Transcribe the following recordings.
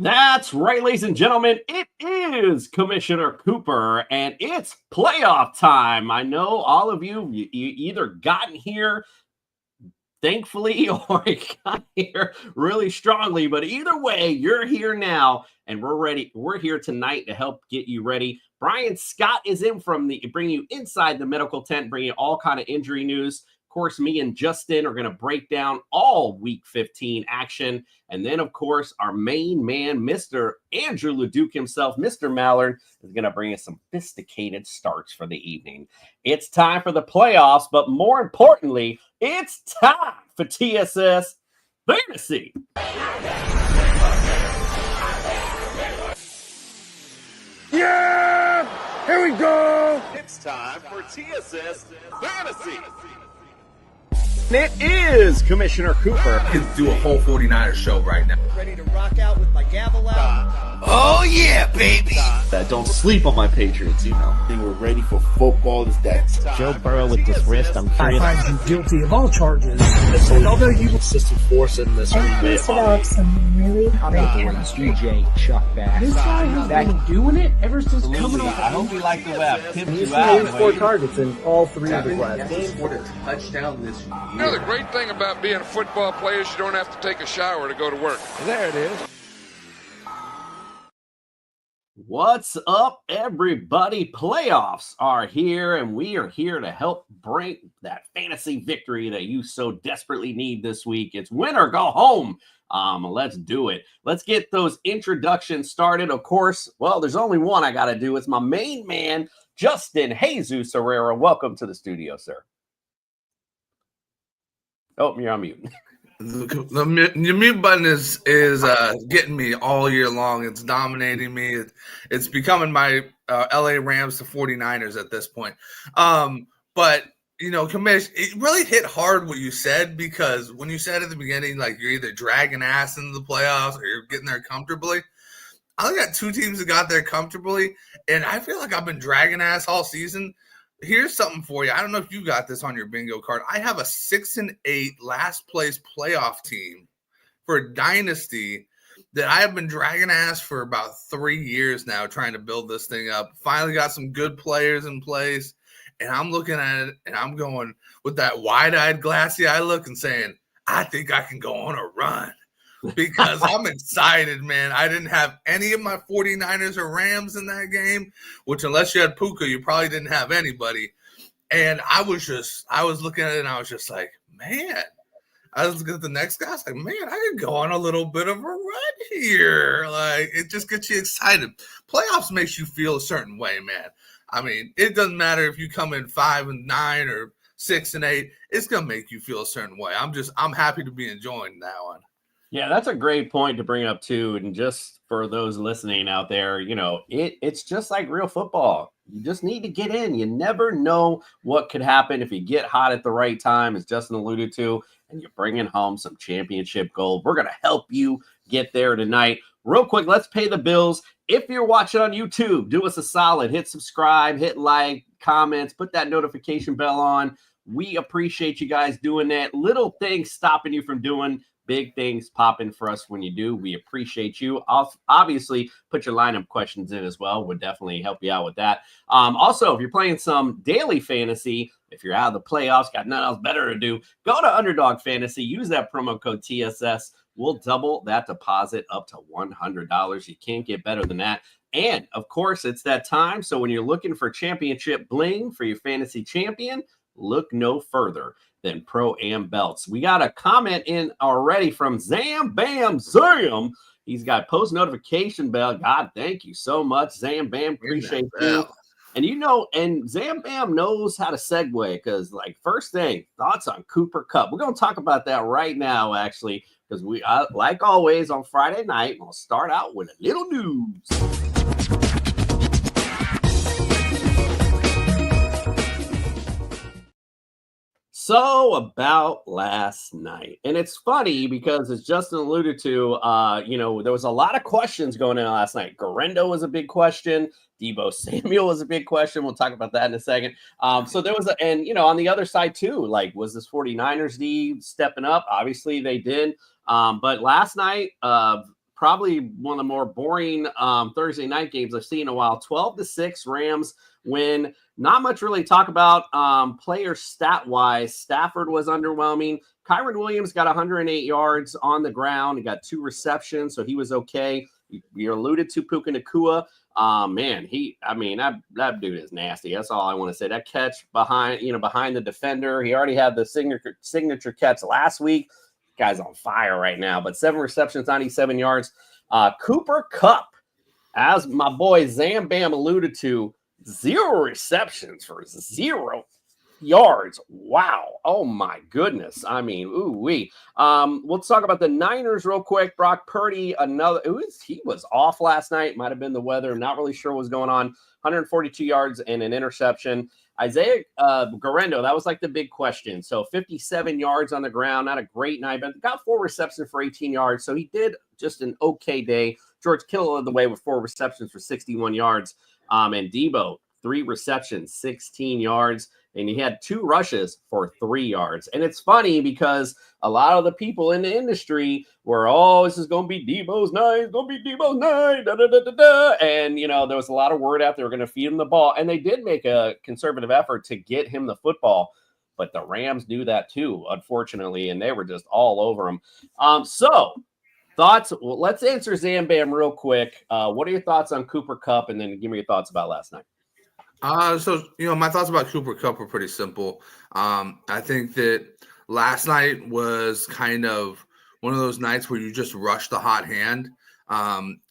That's right, ladies and gentlemen. It is Commissioner Cooper, and it's playoff time. I know all of you either gotten here thankfully or got here really strongly, but either way, you're here now, and we're ready. We're here tonight to help get you ready. Brian Scott is in from the bringing you inside the medical tent, bringing you all kind of injury news. Of course, me and Justin are going to break down all Week 15 action. And then, of course, our main man, Mr. Andrew LeDuc himself, Mr. Mallard, is going to bring us some sophisticated starts for the evening. It's time for the playoffs, but more importantly, it's time for TSS Fantasy. Yeah! Here we go! It's time for TSS Fantasy. It is Commissioner Cooper. I could do a whole 49ers show right now. Ready to rock out with my gavel out. Oh, yeah, baby. Don't sleep on my Patriots, you know. I think we're ready for football. Is that Joe Burrow with this wrist? I'm curious. I find you guilty of all charges. and although you consistent force in this He's developed some really great chemistry. DJ Chuck Bass. This guy has been doing it ever since coming off. I hope you like the way I pimped He's you out. made 4 targets in all 3 of his last Game for the touchdown this year. You know, the great thing about being a football player is you don't have to take a shower to go to work. There it is. What's up, everybody? Playoffs are here, and we are here to help bring that fantasy victory that you so desperately need this week. It's win or go home. Let's do it. Let's get those introductions started. Of course, well, there's only one I got to do. It's my main man, Justin Jesus Herrera. Welcome to the studio, sir. Oh, you're on mute. The mute button is getting me all year long. It's dominating me. It's becoming my LA Rams to 49ers at this point. But, you know, Commish, it really hit hard what you said, because when you said at the beginning, like, you're either dragging ass into the playoffs or you're getting there comfortably. I only got 2 teams that got there comfortably, and I feel like I've been dragging ass all season. Here's something for you. I don't know if you got this on your bingo card. I have a 6-8 last place playoff team for a dynasty that I have been dragging ass for about 3 years now, trying to build this thing up. Finally got some good players in place, and I'm looking at it and I'm going with that wide-eyed, glassy eye look and saying, I think I can go on a run. Because I'm excited, man. I didn't have any of my 49ers or Rams in that game, which unless you had Puka, you probably didn't have anybody. And I was looking at it and I was just like, man. I was looking at the next guy. I was like, man, I could go on a little bit of a run here. Like, it just gets you excited. Playoffs makes you feel a certain way, man. I mean, it doesn't matter if you come in 5-9 or 6-8. It's gonna make you feel a certain way. I'm happy to be enjoying that one. Yeah, that's a great point to bring up too. And just for those listening out there, you know, it's just like real football. You just need to get in. You never know what could happen if you get hot at the right time, as Justin alluded to, and you're bringing home some championship gold. We're going to help you get there tonight. Real quick, let's pay the bills. If you're watching on YouTube, do us a solid. Hit subscribe, hit like, comments, put that notification bell on. We appreciate you guys doing that. Little things stopping you from doing big things popping for us when you do. We appreciate you. Obviously, put your lineup questions in as well. Would definitely help you out with that. Also, if you're playing some daily fantasy, if you're out of the playoffs, got nothing else better to do, go to Underdog Fantasy. Use that promo code TSS. We'll double that deposit up to $100. You can't get better than that. And, of course, it's that time. So when you're looking for championship bling for your fantasy champion, look no further than Pro-Am belts. We got a comment in already from Zam Bam Zam. He's got post notification bell. God, thank you so much, Zam Bam. Appreciate you. And you know, and Zam Bam knows how to segue, because like first thing, thoughts on Cooper Kupp. We're gonna talk about that right now, actually, because we like always on Friday night, we'll start out with a little news. So about last night, and it's funny because as Justin alluded to, you know, there was a lot of questions going in last night. Garendo was a big question. Deebo Samuel was a big question. We'll talk about that in a second. So there was, and you know, on the other side too, like, was this 49ers D stepping up? Obviously they did. But last night, probably one of the more boring Thursday night games I've seen in a while. 12-6 Rams win. Not much really talk about player stat wise. Stafford was underwhelming. Kyron Williams got 108 yards on the ground. He got 2 receptions, so he was okay. You alluded to Puka Nacua. Man, that dude is nasty. That's all I want to say. That catch behind the defender. He already had the signature catch last week. Guy's on fire right now. But 7 receptions, 97 yards. Cooper Kupp, as my boy Zam Bam alluded to, 0 receptions for 0 yards. Wow. Oh my goodness. I mean, ooh-wee. Let's talk about the Niners real quick. Brock Purdy, he was off last night. Might have been the weather. I'm not really sure what was going on. 142 yards and an interception. Isaiah Guerrero, that was like the big question. So 57 yards on the ground, not a great night, but got 4 receptions for 18 yards. So he did just an okay day. George Kittle led the way with 4 receptions for 61 yards. And Debo, 3 receptions, 16 yards. And he had 2 rushes for 3 yards. And it's funny because a lot of the people in the industry were, this is going to be Debo's night. It's going to be Debo's night. Da, da, da, da, da. And, there was a lot of word out there. They were going to feed him the ball. And they did make a conservative effort to get him the football. But the Rams do that too, unfortunately. And they were just all over him. So thoughts? Well, let's answer Zam Bam real quick. What are your thoughts on Cooper Kupp? And then give me your thoughts about last night. My thoughts about Cooper Kupp were pretty simple. I think that last night was kind of one of those nights where you just rush the hot hand.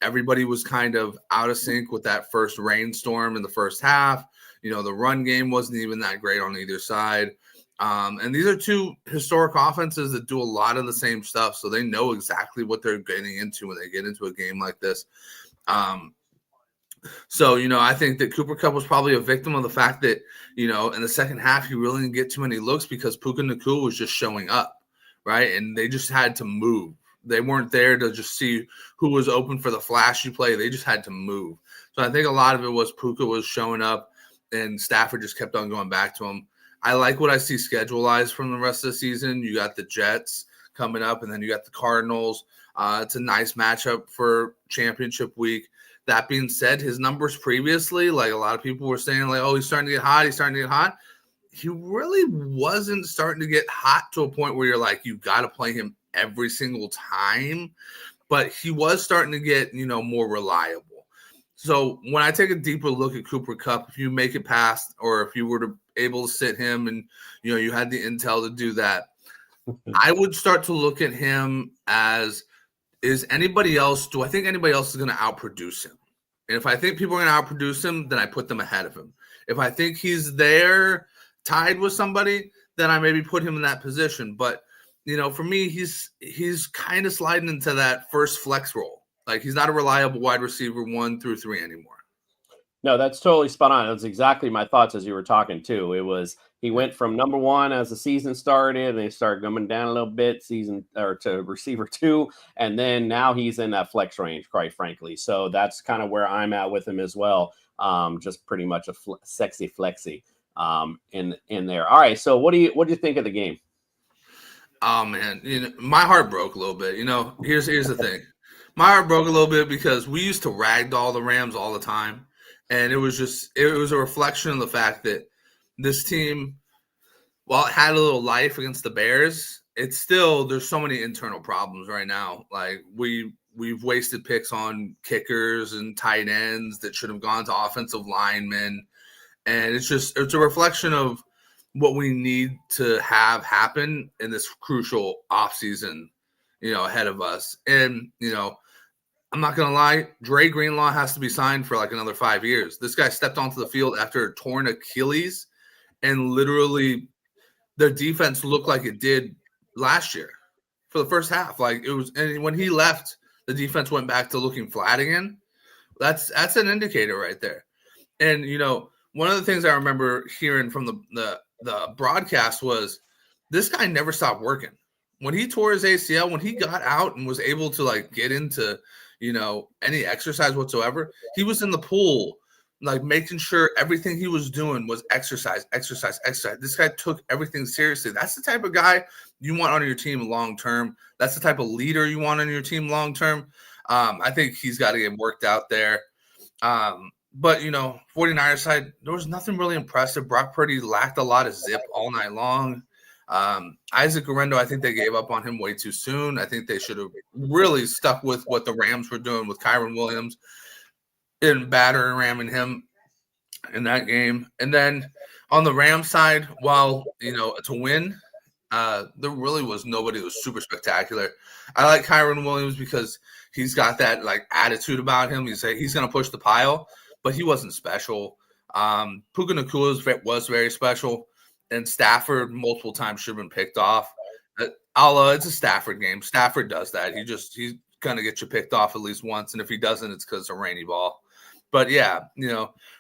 Everybody was kind of out of sync with that first rainstorm in the first half. The run game wasn't even that great on either side. And these are 2 historic offenses that do a lot of the same stuff, so they know exactly what they're getting into when they get into a game like this. So, I think that Cooper Kupp was probably a victim of the fact that, in the second half, he really didn't get too many looks because Puka Nacua was just showing up, right? And they just had to move. They weren't there to just see who was open for the flashy play. They just had to move. So I think a lot of it was Puka was showing up and Stafford just kept on going back to him. I like what I see schedule-wise from the rest of the season. You got the Jets coming up, and then you got the Cardinals. It's a nice matchup for championship week. That being said, his numbers previously, like a lot of people were saying, like, he's starting to get hot. He really wasn't starting to get hot to a point where you're like, you got to play him every single time. But he was starting to get, more reliable. So when I take a deeper look at Cooper Kupp, if you make it past or if you were to able to sit him and, you had the intel to do that, I would start to look at him as, do I think anybody else is going to outproduce him? And if I think people are going to outproduce him, then I put them ahead of him. If I think he's there tied with somebody, then I maybe put him in that position. But, for me, he's kind of sliding into that first flex role. Like, he's not a reliable wide receiver 1 through 3 anymore. No, that's totally spot on. That's exactly my thoughts as you were talking too. It was, he went from number 1 as the season started, and they started coming down a little bit to receiver 2. And then now he's in that flex range, quite frankly. So that's kind of where I'm at with him as well. Just pretty much a sexy flexy in there. All right. So what do you think of the game? Oh man, my heart broke a little bit. Here's the thing. My heart broke a little bit because we used to ragdoll the Rams all the time. And it was a reflection of the fact that this team, while it had a little life against the Bears, there's so many internal problems right now. Like we've wasted picks on kickers and tight ends that should have gone to offensive linemen. And it's a reflection of what we need to have happen in this crucial offseason, ahead of us. And, I'm not going to lie, Dre Greenlaw has to be signed for like another 5 years. This guy stepped onto the field after a torn Achilles, and literally their defense looked like it did last year for the first half. Like it was, and when he left, the defense went back to looking flat again. That's an indicator right there. And, one of the things I remember hearing from the broadcast was this guy never stopped working. When he tore his ACL, when he got out and was able to like get into, any exercise whatsoever, he was in the pool like making sure everything he was doing was exercise. This guy took everything seriously. That's the type of guy you want on your team long term. That's the type of leader you want on your team long term. I think he's got to get worked out there. But, 49ers side, there was nothing really impressive. Brock Purdy lacked a lot of zip all night long. Isaac Guerrero, I think they gave up on him way too soon. I think they should have really stuck with what the Rams were doing with Kyron Williams and battering ramming him in that game. And then on the Rams side, while, to win, there really was nobody that was super spectacular. I like Kyron Williams because he's got that attitude about him. He's going to push the pile, but he wasn't special. Puka Nacua was very special, and Stafford multiple times should have been picked off. It's a Stafford game. Stafford does that. He's going to get you picked off at least once, and if he doesn't, it's because it's a rainy ball. But yeah,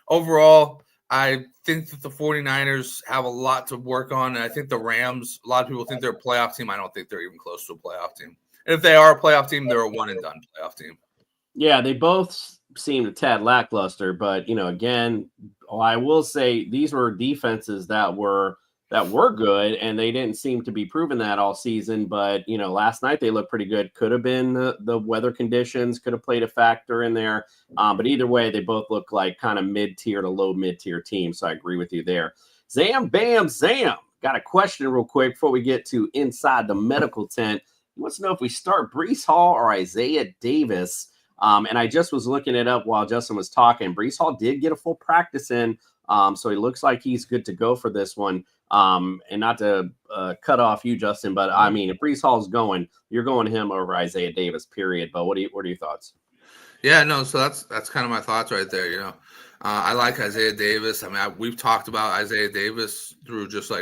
overall, I think that the 49ers have a lot to work on, and I think the Rams, a lot of people think they're a playoff team. I don't think they're even close to a playoff team. And if they are a playoff team, they're a one-and-done playoff team. Yeah, they both seemed a tad lackluster, but, again, I will say these were defenses that were good, and they didn't seem to be proving that all season. But, last night they looked pretty good. Could have been the weather conditions, could have played a factor in there. But either way, they both look like kind of mid-tier to low mid-tier teams. So I agree with you there. Zam, bam, zam. Got a question real quick before we get to inside the medical tent. He wants to know if we start Breece Hall or Isaiah Davis. And I just was looking it up while Justin was talking. Breece Hall did get a full practice in. So he looks like he's good to go for this one. And not to cut off you, Justin, but I mean, if Breece Hall's going, you're going him over Isaiah Davis, period. But what are your thoughts? Yeah, no, so that's kind of my thoughts right there. I like Isaiah Davis. I mean, we've talked about Isaiah Davis through just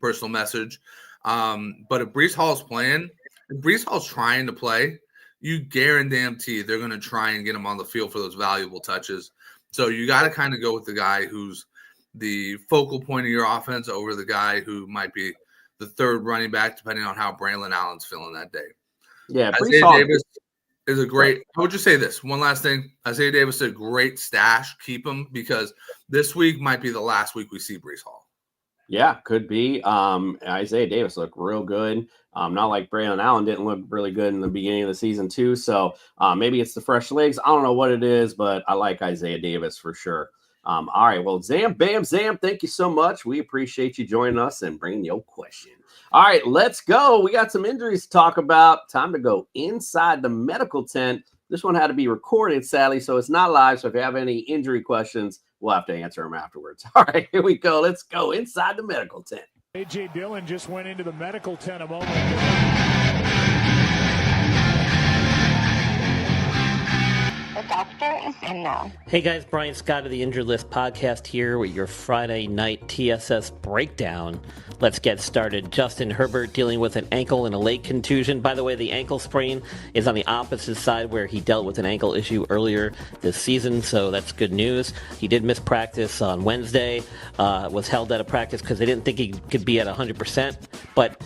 personal message. But if Breece Hall's playing, if Breece Hall's trying to play, you guarantee they're going to try and get him on the field for those valuable touches. So you got to kind of go with the guy who's the focal point of your offense over the guy who might be the third running back, depending on how Braylon Allen's feeling that day. Yeah, Isaiah Davis is a great – I would just say this. One last thing. Isaiah Davis is a great stash. Keep him because this week might be the last week we see Breece Hall. Yeah, could be. Isaiah Davis looked real good. Not like Braylon Allen didn't look really good in the beginning of the season too. So maybe it's the fresh legs. I don't know what it is, but I like Isaiah Davis for sure. All right. Well, Zam, bam, Zam, thank you so much. We appreciate you joining us and bringing your question. All right, let's go. We got some injuries to talk about. Time to go inside the medical tent. This one had to be recorded, sadly, so it's not live. So if you have any injury questions, we'll have to answer them afterwards. All right, here we go. Let's go inside the medical tent. A.J. Dillon just went into the medical tent a moment ago. The doctor is in now. Hey guys, Brian Scott of the Injured List podcast here with your Friday night TSS breakdown. Let's get started. Justin Herbert dealing with an ankle and a leg contusion. By the way, the ankle sprain is on the opposite side where he dealt with an ankle issue earlier this season, so that's good news. He did miss practice on Wednesday, was held out of practice because they didn't think he could be at 100%, but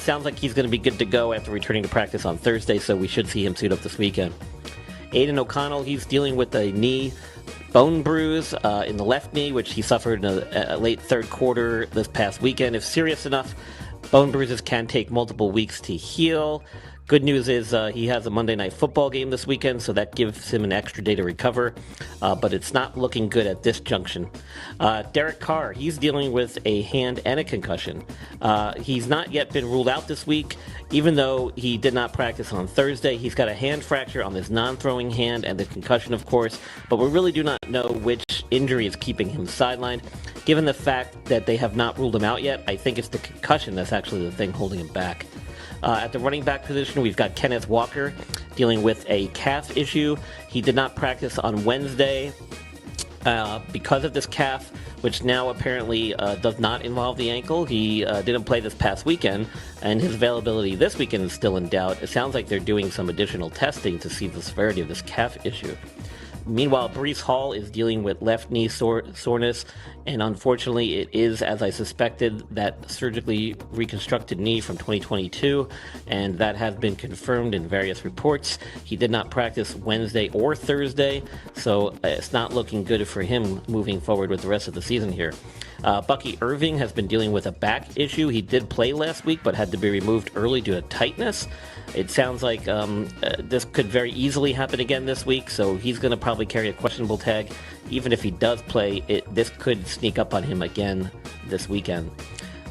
sounds like he's going to be good to go after returning to practice on Thursday, so we should see him suit up this weekend. Aiden O'Connell, he's dealing with a knee bone bruise in the left knee, which he suffered in a late third quarter this past weekend. If serious enough, bone bruises can take multiple weeks to heal. Good news is he has a Monday Night Football game this weekend, so that gives him an extra day to recover, but it's not looking good at this junction. Derek Carr, he's dealing with a hand and a concussion. He's not yet been ruled out this week, even though he did not practice on Thursday. He's got a hand fracture on his non-throwing hand and the concussion, of course, but we really do not know which injury is keeping him sidelined. Given the fact that they have not ruled him out yet, I think it's the concussion that's actually the thing holding him back. At the running back position, we've got Kenneth Walker dealing with a calf issue. He did not practice on Wednesday because of this calf, which now apparently does not involve the ankle. He didn't play this past weekend, and his availability this weekend is still in doubt. It sounds like they're doing some additional testing to see the severity of this calf issue. Meanwhile, Breece Hall is dealing with left knee soreness, and unfortunately it is, as I suspected, that surgically reconstructed knee from 2022, and that has been confirmed in various reports. He did not practice Wednesday or Thursday, so it's not looking good for him moving forward with the rest of the season here. Bucky Irving has been dealing with a back issue. He did play last week, but had to be removed early due to tightness. It sounds like this could very easily happen again this week, so he's going to probably carry a questionable tag. Even if he does play, this could sneak up on him again this weekend.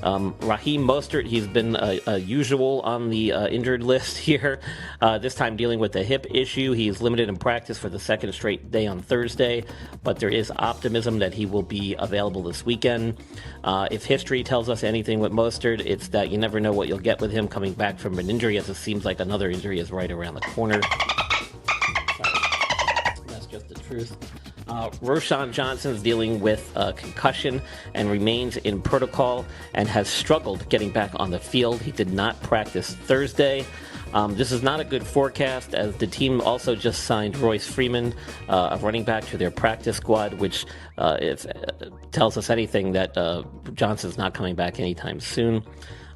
Raheem Mostert, he's been a usual on the injured list here, this time dealing with a hip issue. He's limited in practice for the second straight day on Thursday, but there is optimism that he will be available this weekend. If history tells us anything with Mostert, it's that you never know what you'll get with him coming back from an injury, as it seems like another injury is right around the corner. That's just the truth. Roschon Johnson is dealing with concussion and remains in protocol and has struggled getting back on the field. He did not practice Thursday. This is not a good forecast, as the team also just signed Royce Freeman, a running back, to their practice squad, which tells us anything that Johnson's not coming back anytime soon.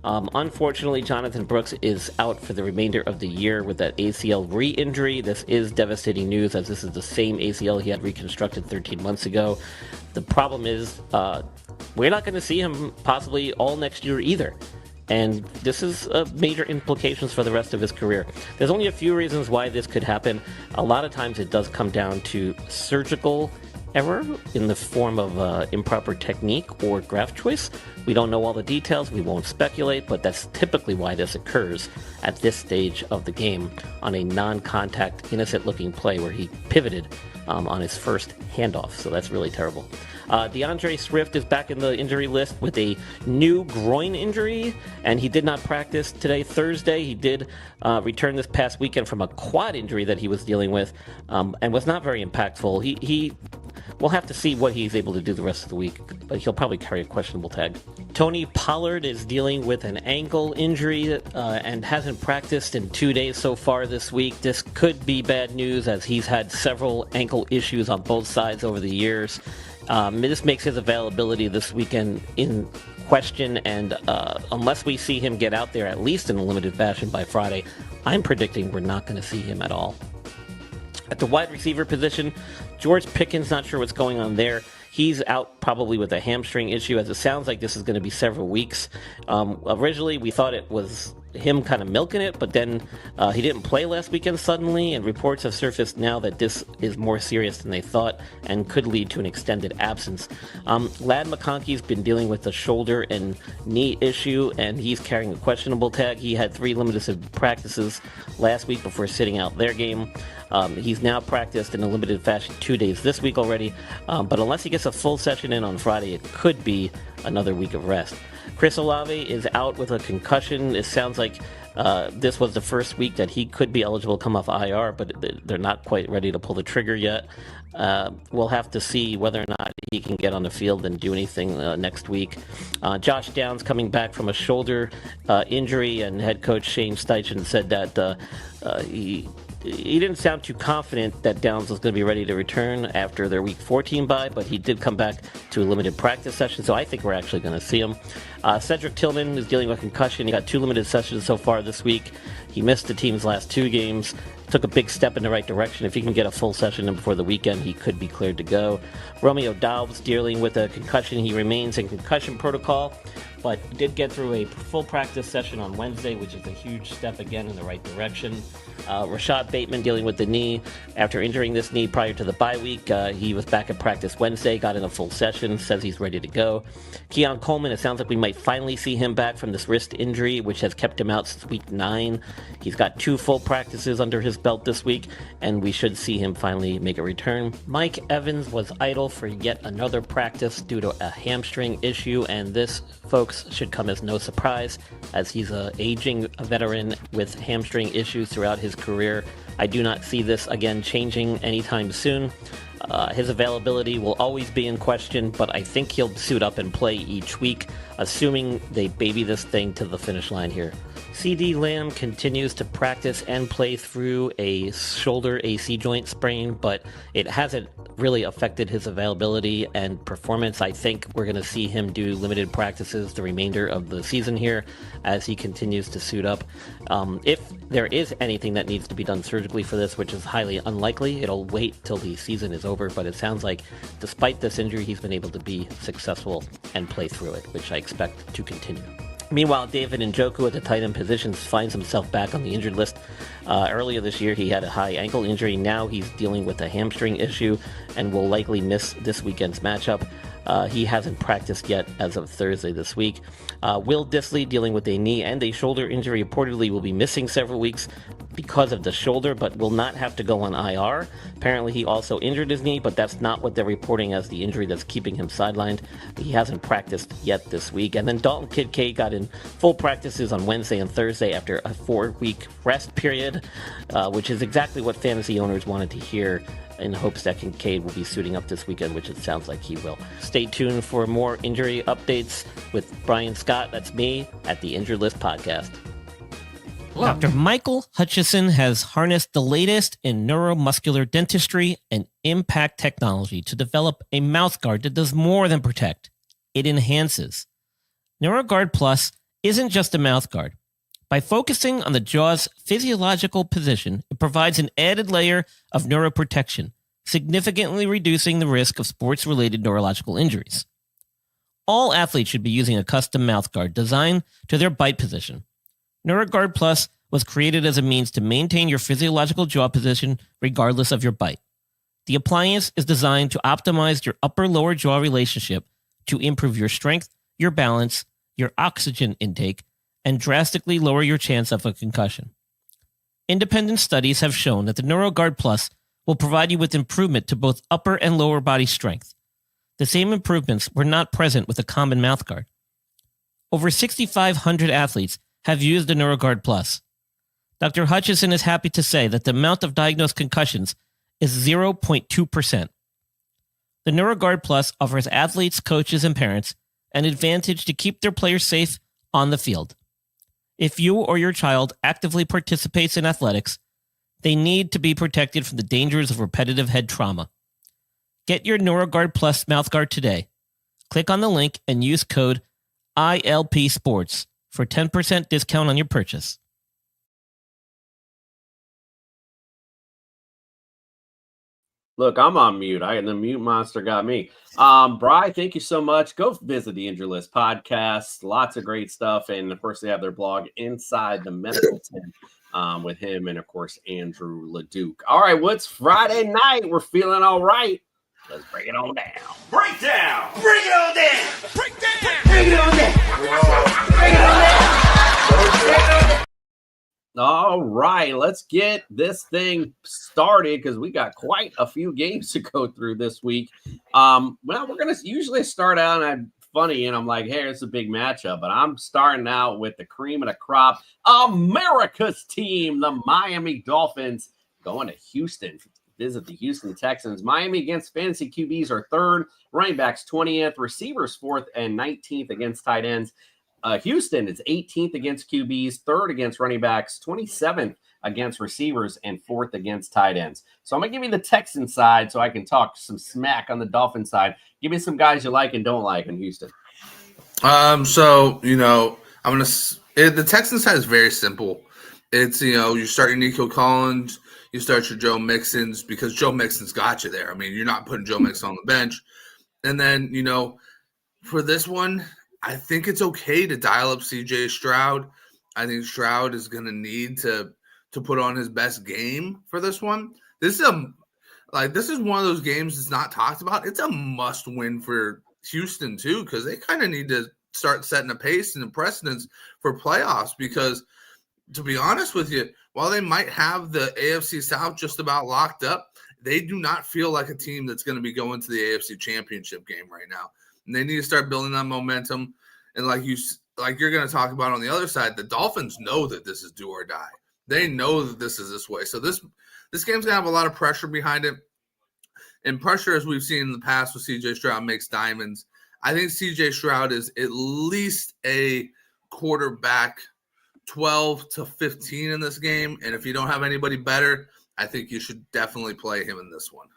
Unfortunately, Jonathan Brooks is out for the remainder of the year with that ACL re-injury. This is devastating news, as this is the same ACL he had reconstructed 13 months ago. The problem is we're not going to see him possibly all next year either. And this is major implications for the rest of his career. There's only a few reasons why this could happen. A lot of times it does come down to surgical error in the form of improper technique or graft choice. We don't know all the details, we won't speculate, but that's typically why this occurs at this stage of the game on a non-contact, innocent-looking play where he pivoted on his first handoff. So that's really terrible. DeAndre Swift is back in the injury list with a new groin injury, and he did not practice today, Thursday. He did return this past weekend from a quad injury that he was dealing with, and was not very impactful. We'll have to see what he's able to do the rest of the week, but he'll probably carry a questionable tag. Tony Pollard is dealing with an ankle injury and hasn't practiced in 2 days so far this week. This could be bad news, as he's had several ankle issues on both sides over the years. This makes his availability this weekend in question, and unless we see him get out there at least in a limited fashion by Friday, I'm predicting we're not going to see him at all. At the wide receiver position, George Pickens, not sure what's going on there. He's out probably with a hamstring issue, as it sounds like this is going to be several weeks. Originally, we thought it was him kind of milking it, but then he didn't play last weekend suddenly, and reports have surfaced now that this is more serious than they thought and could lead to an extended absence. Ladd McConkey's been dealing with a shoulder and knee issue, and he's carrying a questionable tag. He had 3 limited practices last week before sitting out their game. He's now practiced in a limited fashion 2 days this week already, but unless he gets a full session in on Friday, it could be another week of rest. Chris Olave is out with a concussion. It sounds like this was the first week that he could be eligible to come off IR, but they're not quite ready to pull the trigger yet. We'll have to see whether or not he can get on the field and do anything next week. Josh Downs coming back from a shoulder injury, and head coach Shane Steichen said that he didn't sound too confident that Downs was going to be ready to return after their Week 14 bye, but he did come back to a limited practice session, so I think we're actually going to see him. Cedric Tillman is dealing with concussion. He got 2 limited sessions so far this week. He missed the team's last 2 games. Took a big step in the right direction. If he can get a full session in before the weekend, he could be cleared to go. Romeo Doubs dealing with a concussion. He remains in concussion protocol, but did get through a full practice session on Wednesday, which is a huge step again in the right direction. Rashad Bateman dealing with the knee. After injuring this knee prior to the bye week, he was back at practice Wednesday, got in a full session, says he's ready to go. Keon Coleman, it sounds like we might finally see him back from this wrist injury, which has kept him out since week 9. He's got 2 full practices under his belt this week, and we should see him finally make a return. Mike Evans was idle for yet another practice due to a hamstring issue, and this, folks, should come as no surprise, as he's an aging veteran with hamstring issues throughout his career. I do not see this again changing anytime soon. His availability will always be in question, but I think he'll suit up and play each week, assuming they baby this thing to the finish line here. CD Lamb continues to practice and play through a shoulder AC joint sprain, but it hasn't really affected his availability and performance. I think we're going to see him do limited practices the remainder of the season here as he continues to suit up. If there is anything that needs to be done surgically for this, which is highly unlikely, it'll wait till the season is over, but it sounds like despite this injury, he's been able to be successful and play through it, which I expect to continue. Meanwhile, David Njoku at the tight end positions finds himself back on the injured list. Earlier this year, he had a high ankle injury. Now he's dealing with a hamstring issue and will likely miss this weekend's matchup. He hasn't practiced yet as of Thursday this week. Will Dissly, dealing with a knee and a shoulder injury, reportedly will be missing several weeks because of the shoulder, but will not have to go on IR. Apparently, he also injured his knee, but that's not what they're reporting as the injury that's keeping him sidelined. He hasn't practiced yet this week. And then Dalton Kincaid got in full practices on Wednesday and Thursday after a 4-week rest period, which is exactly what fantasy owners wanted to hear, in hopes that Kincaid will be suiting up this weekend, which it sounds like he will. Stay tuned for more injury updates with Brian Scott, that's me, at the Injured List Podcast. Dr. Michael Hutchison has harnessed the latest in neuromuscular dentistry and impact technology to develop a mouthguard that does more than protect. It enhances. NeuroGuard Plus isn't just a mouthguard. By focusing on the jaw's physiological position, it provides an added layer of neuroprotection, significantly reducing the risk of sports-related neurological injuries. All athletes should be using a custom mouthguard designed to their bite position. NeuroGuard Plus was created as a means to maintain your physiological jaw position regardless of your bite. The appliance is designed to optimize your upper-lower jaw relationship to improve your strength, your balance, your oxygen intake, and drastically lower your chance of a concussion. Independent studies have shown that the NeuroGuard Plus will provide you with improvement to both upper and lower body strength. The same improvements were not present with a common mouthguard. Over 6,500 athletes have used the NeuroGuard Plus. Dr. Hutchison is happy to say that the amount of diagnosed concussions is 0.2%. The NeuroGuard Plus offers athletes, coaches, and parents an advantage to keep their players safe on the field. If you or your child actively participates in athletics, they need to be protected from the dangers of repetitive head trauma. Get your NeuroGuard Plus mouthguard today. Click on the link and use code ILPSports for 10% discount on your purchase. Look, I'm on mute. The mute monster got me. Bri, thank you so much. Go visit the Injured List Podcast. Lots of great stuff. And of course, they have their blog Inside the Medical Tent with him and of course Andrew LeDuc. All right, what's Friday night? We're feeling all right. Let's break it on down. Break down. Bring it on down. Break down. Bring it on down. Bring it on down. All right, let's get this thing started because we got quite a few games to go through this week. Well, we're going to usually start out, and I'm funny, and I'm like, hey, it's a big matchup, but I'm starting out with the cream of the crop, America's team, the Miami Dolphins, going to Houston. Visit the Houston Texans. Miami against fantasy QBs are third, running backs 20th, receivers 4th and 19th against tight ends. Houston is 18th against QBs, 3rd against running backs, 27th against receivers, and 4th against tight ends. So I'm going to give you the Texan side so I can talk some smack on the Dolphin side. Give me some guys you like and don't like in Houston. So, the Texan side is very simple. It's, you start your Nico Collins, you start your Joe Mixons because Joe Mixon's got you there. I mean, you're not putting Joe Mixon on the bench. And then, for this one, I think it's okay to dial up CJ Stroud. I think Stroud is going to need to put on his best game for this one. This is one of those games that's not talked about. It's a must win for Houston too, because they kind of need to start setting a pace and a precedence for playoffs. Because to be honest with you, while they might have the AFC South just about locked up, they do not feel like a team that's going to be going to the AFC Championship game right now. And they need to start building that momentum. And like you're going to talk about on the other side, the Dolphins know that this is do or die. They know that this is this way. So this game's going to have a lot of pressure behind it. And pressure, as we've seen in the past with CJ Stroud, makes diamonds. I think CJ Stroud is at least a quarterback 12 to 15 in this game. And if you don't have anybody better, I think you should definitely play him in this one.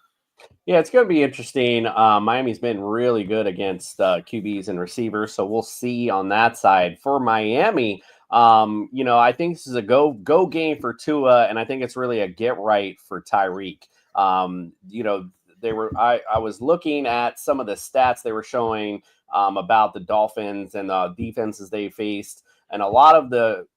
Yeah, it's going to be interesting. Miami's been really good against QBs and receivers, so we'll see on that side. For Miami, I think this is a go game for Tua, and I think it's really a get right for Tyreek. I was looking at some of the stats they were showing about the Dolphins and the defenses they faced, and a lot of the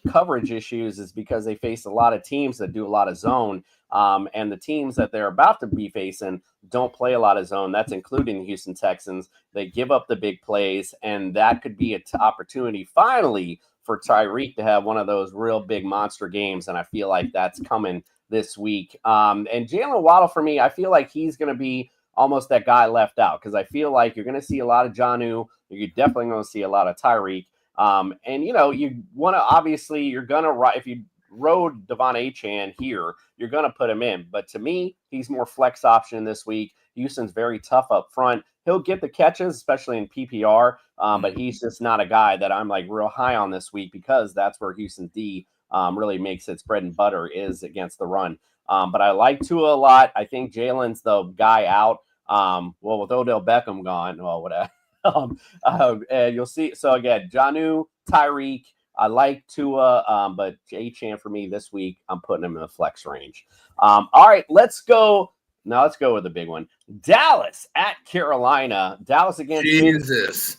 coverage issues is because they face a lot of teams that do a lot of zone. And the teams that they're about to be facing don't play a lot of zone. That's including the Houston Texans. They give up the big plays, and that could be an opportunity finally for Tyreek to have one of those real big monster games. And I feel like that's coming this week. And Jalen Waddle, for me, I feel like he's going to be almost that guy left out because I feel like you're going to see a lot of Jonnu. You're definitely going to see a lot of Tyreek. You want to, obviously, you're going to, if you rode Devon Achane here, you're going to put him in. But to me, he's more flex option this week. Houston's very tough up front. He'll get the catches, especially in PPR, but he's just not a guy that I'm like real high on this week because that's where Houston's D really makes its bread and butter is against the run. But I like Tua a lot. I think Jalen's the guy out. With Odell Beckham gone, whatever. And you'll see. So again, Jonnu, Tyreek, I like Tua, but Achane for me this week, I'm putting him in the flex range. All right, let's go. Now let's go with the big one. Dallas at Carolina. Dallas against Jesus.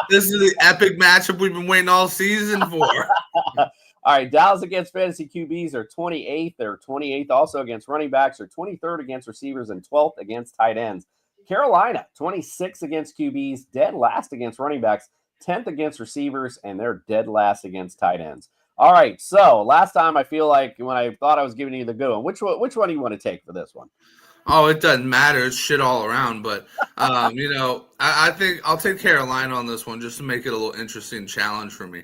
This is the epic matchup we've been waiting all season for. All right, Dallas against fantasy QBs are 28th. They're 28th also against running backs. They're 23rd against receivers and 12th against tight ends. Carolina, 26th against QBs, dead last against running backs, 10th against receivers, and they're dead last against tight ends. All right, so last time I feel like when I thought I was giving you the good one, which one do you want to take for this one? Oh, it doesn't matter. It's shit all around. But, I think I'll take Carolina on this one just to make it a little interesting challenge for me.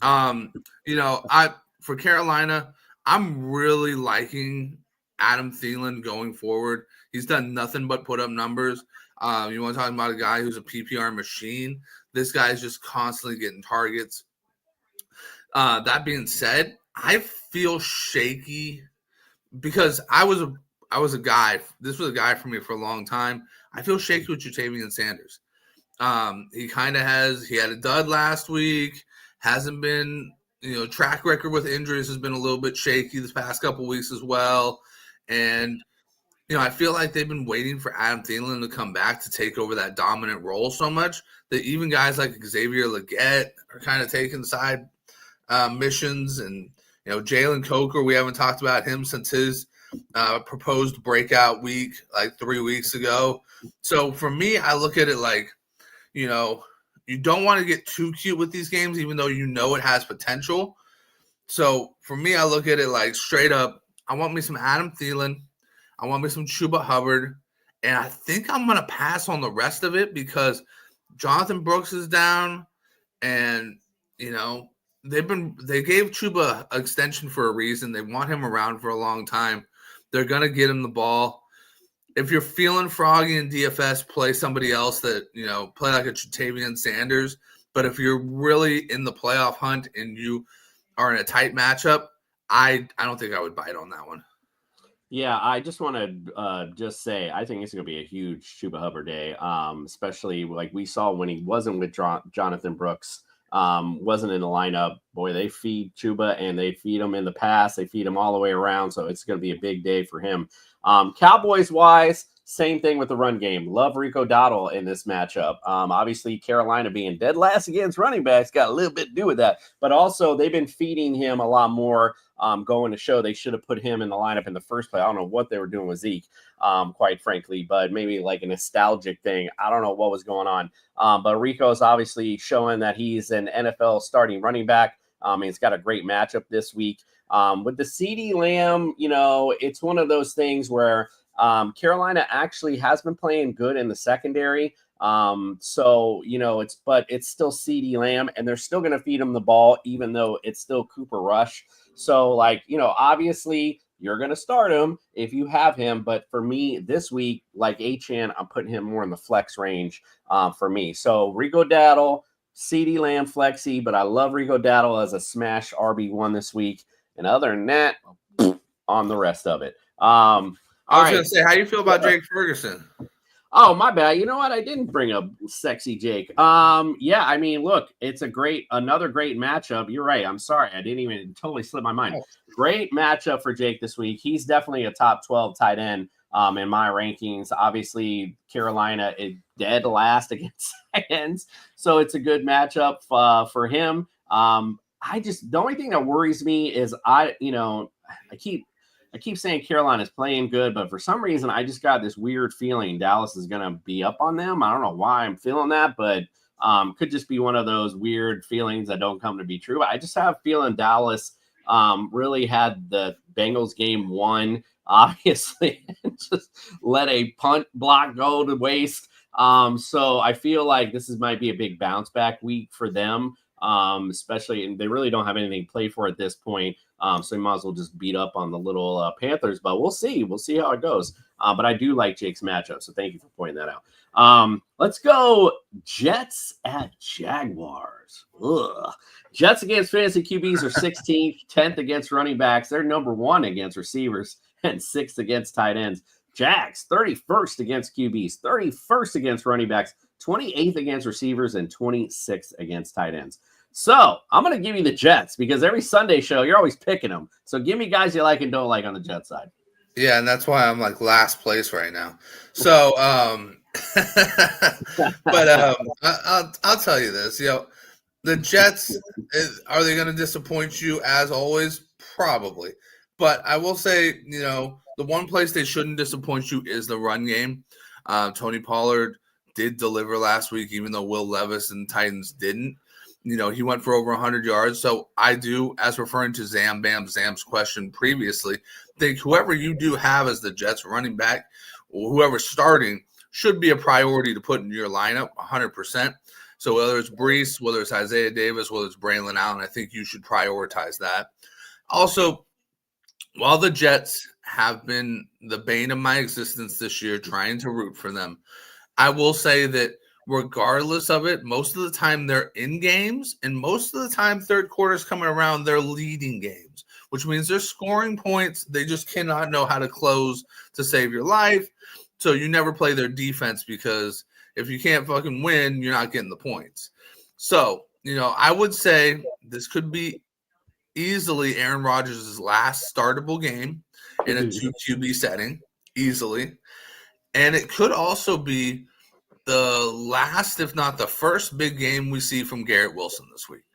For Carolina, I'm really liking Adam Thielen going forward. He's done nothing but put up numbers. You want to talk about a guy who's a PPR machine? This guy's just constantly getting targets. That being said, I feel shaky because I was a guy. This was a guy for me for a long time. I feel shaky with Jatavian Sanders. He had a dud last week. Hasn't been, track record with injuries has been a little bit shaky this past couple weeks as well. And, I feel like they've been waiting for Adam Thielen to come back to take over that dominant role so much that even guys like Xavier Legette are kind of taking side missions. And, Jalen Coker, we haven't talked about him since his proposed breakout week like 3 weeks ago. So for me, I look at it like, you don't want to get too cute with these games, even though it has potential. So for me, I look at it like straight up, I want me some Adam Thielen. I want me some Chuba Hubbard. And I think I'm going to pass on the rest of it because Jonathan Brooks is down. And, they gave Chuba an extension for a reason. They want him around for a long time. They're going to get him the ball. If you're feeling froggy in DFS, play somebody else that, play like a Jatavian Sanders. But if you're really in the playoff hunt and you are in a tight matchup, I don't think I would bite on that one. Yeah, I just want to just say I think it's going to be a huge Chuba Hubbard day, especially like we saw when he wasn't with Jonathan Brooks, wasn't in the lineup. Boy, they feed Chuba and they feed him in the pass. They feed him all the way around, so it's going to be a big day for him. Cowboys-wise, same thing with the run game. Love Rico Dowdle in this matchup. Obviously, Carolina being dead last against running backs got a little bit to do with that. But also, they've been feeding him a lot more, going to show they should have put him in the lineup in the first place. I don't know what they were doing with Zeke, quite frankly, but maybe like a nostalgic thing. I don't know what was going on. But Rico's obviously showing that he's an NFL starting running back. He's got a great matchup this week. With the CeeDee Lamb, it's one of those things where Carolina actually has been playing good in the secondary. It's still CeeDee Lamb, and they're still going to feed him the ball, even though it's still Cooper Rush. So, obviously you're going to start him if you have him. But for me this week, like Achane, I'm putting him more in the flex range for me. So Rico Dowdle, CeeDee Lamb flexy, but I love Rico Dowdle as a smash RB1 this week. And other than that, on the rest of it. I was going to say, how you feel about Jake Ferguson? Oh, my bad. You know what? I didn't bring up sexy Jake. Yeah, I mean, look, it's another great matchup. You're right. I'm sorry. I didn't even totally slip my mind. Great matchup for Jake this week. He's definitely a top 12 tight end in my rankings. Obviously, Carolina is dead last against tight ends, so it's a good matchup for him. The only thing that worries me is I keep saying Carolina's playing good, but for some reason, I just got this weird feeling Dallas is going to be up on them. I don't know why I'm feeling that, but could just be one of those weird feelings that don't come to be true. But I just have a feeling Dallas really had the Bengals game won, obviously, and just let a punt block go to waste. So I feel like might be a big bounce back week for them. Especially, and they really don't have anything to play for at this point. So they might as well just beat up on the little Panthers, but we'll see. We'll see how it goes. But I do like Jake's matchup, so thank you for pointing that out. Let's go Jets at Jaguars. Ugh. Jets against fantasy QBs are 16th, 10th against running backs. They're number 1 against receivers and 6th against tight ends. Jags, 31st against QBs, 31st against running backs, 28th against receivers, and 26th against tight ends. So I'm going to give you the Jets because every Sunday show, you're always picking them. So give me guys you like and don't like on the Jets side. Yeah, and that's why I'm like last place right now. So, but I'll tell you this, the Jets, are they going to disappoint you as always? Probably. But I will say, the one place they shouldn't disappoint you is the run game. Tony Pollard did deliver last week, even though Will Levis and Titans didn't. He went for over 100 yards. So I do, as referring to Zam's question previously, think whoever you do have as the Jets running back, or whoever's starting, should be a priority to put in your lineup 100%. So whether it's Breece, whether it's Isaiah Davis, whether it's Braylon Allen, I think you should prioritize that. Also, while the Jets have been the bane of my existence this year, trying to root for them, I will say that regardless of it, most of the time they're in games, and most of the time third quarter's coming around, they're leading games, which means they're scoring points. They just cannot know how to close to save your life. So you never play their defense because if you can't fucking win, you're not getting the points. So, I would say this could be easily Aaron Rodgers' last startable game in a 2 QB setting, easily. And it could also be the last, if not the first big game we see from Garrett Wilson this week.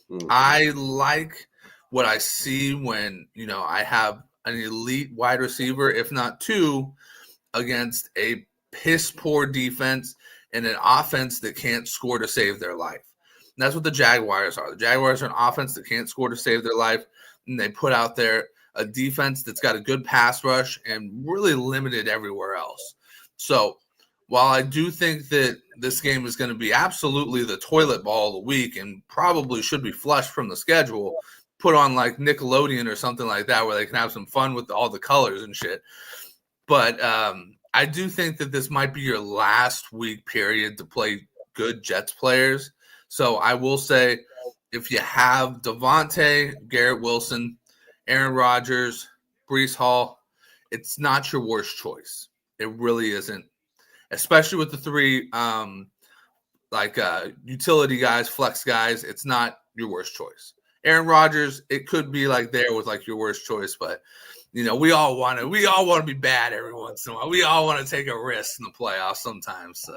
Mm-hmm. I like what I see when, I have an elite wide receiver, if not 2, against a piss poor defense and an offense that can't score to save their life. And that's what the Jaguars are. The Jaguars are an offense that can't score to save their life, and they put out there a defense that's got a good pass rush and really limited everywhere else. So while I do think that this game is going to be absolutely the toilet ball of the week and probably should be flushed from the schedule, put on like Nickelodeon or something like that where they can have some fun with all the colors and shit. But I do think that this might be your last week period to play good Jets players. So I will say if you have Devontae, Garrett Wilson, Aaron Rodgers, Breece Hall, it's not your worst choice. It really isn't. Especially with the 3 utility guys, flex guys, it's not your worst choice. Aaron Rodgers, it could be like there was like your worst choice, but we all want to be bad every once in a while. We all want to take a risk in the playoffs sometimes.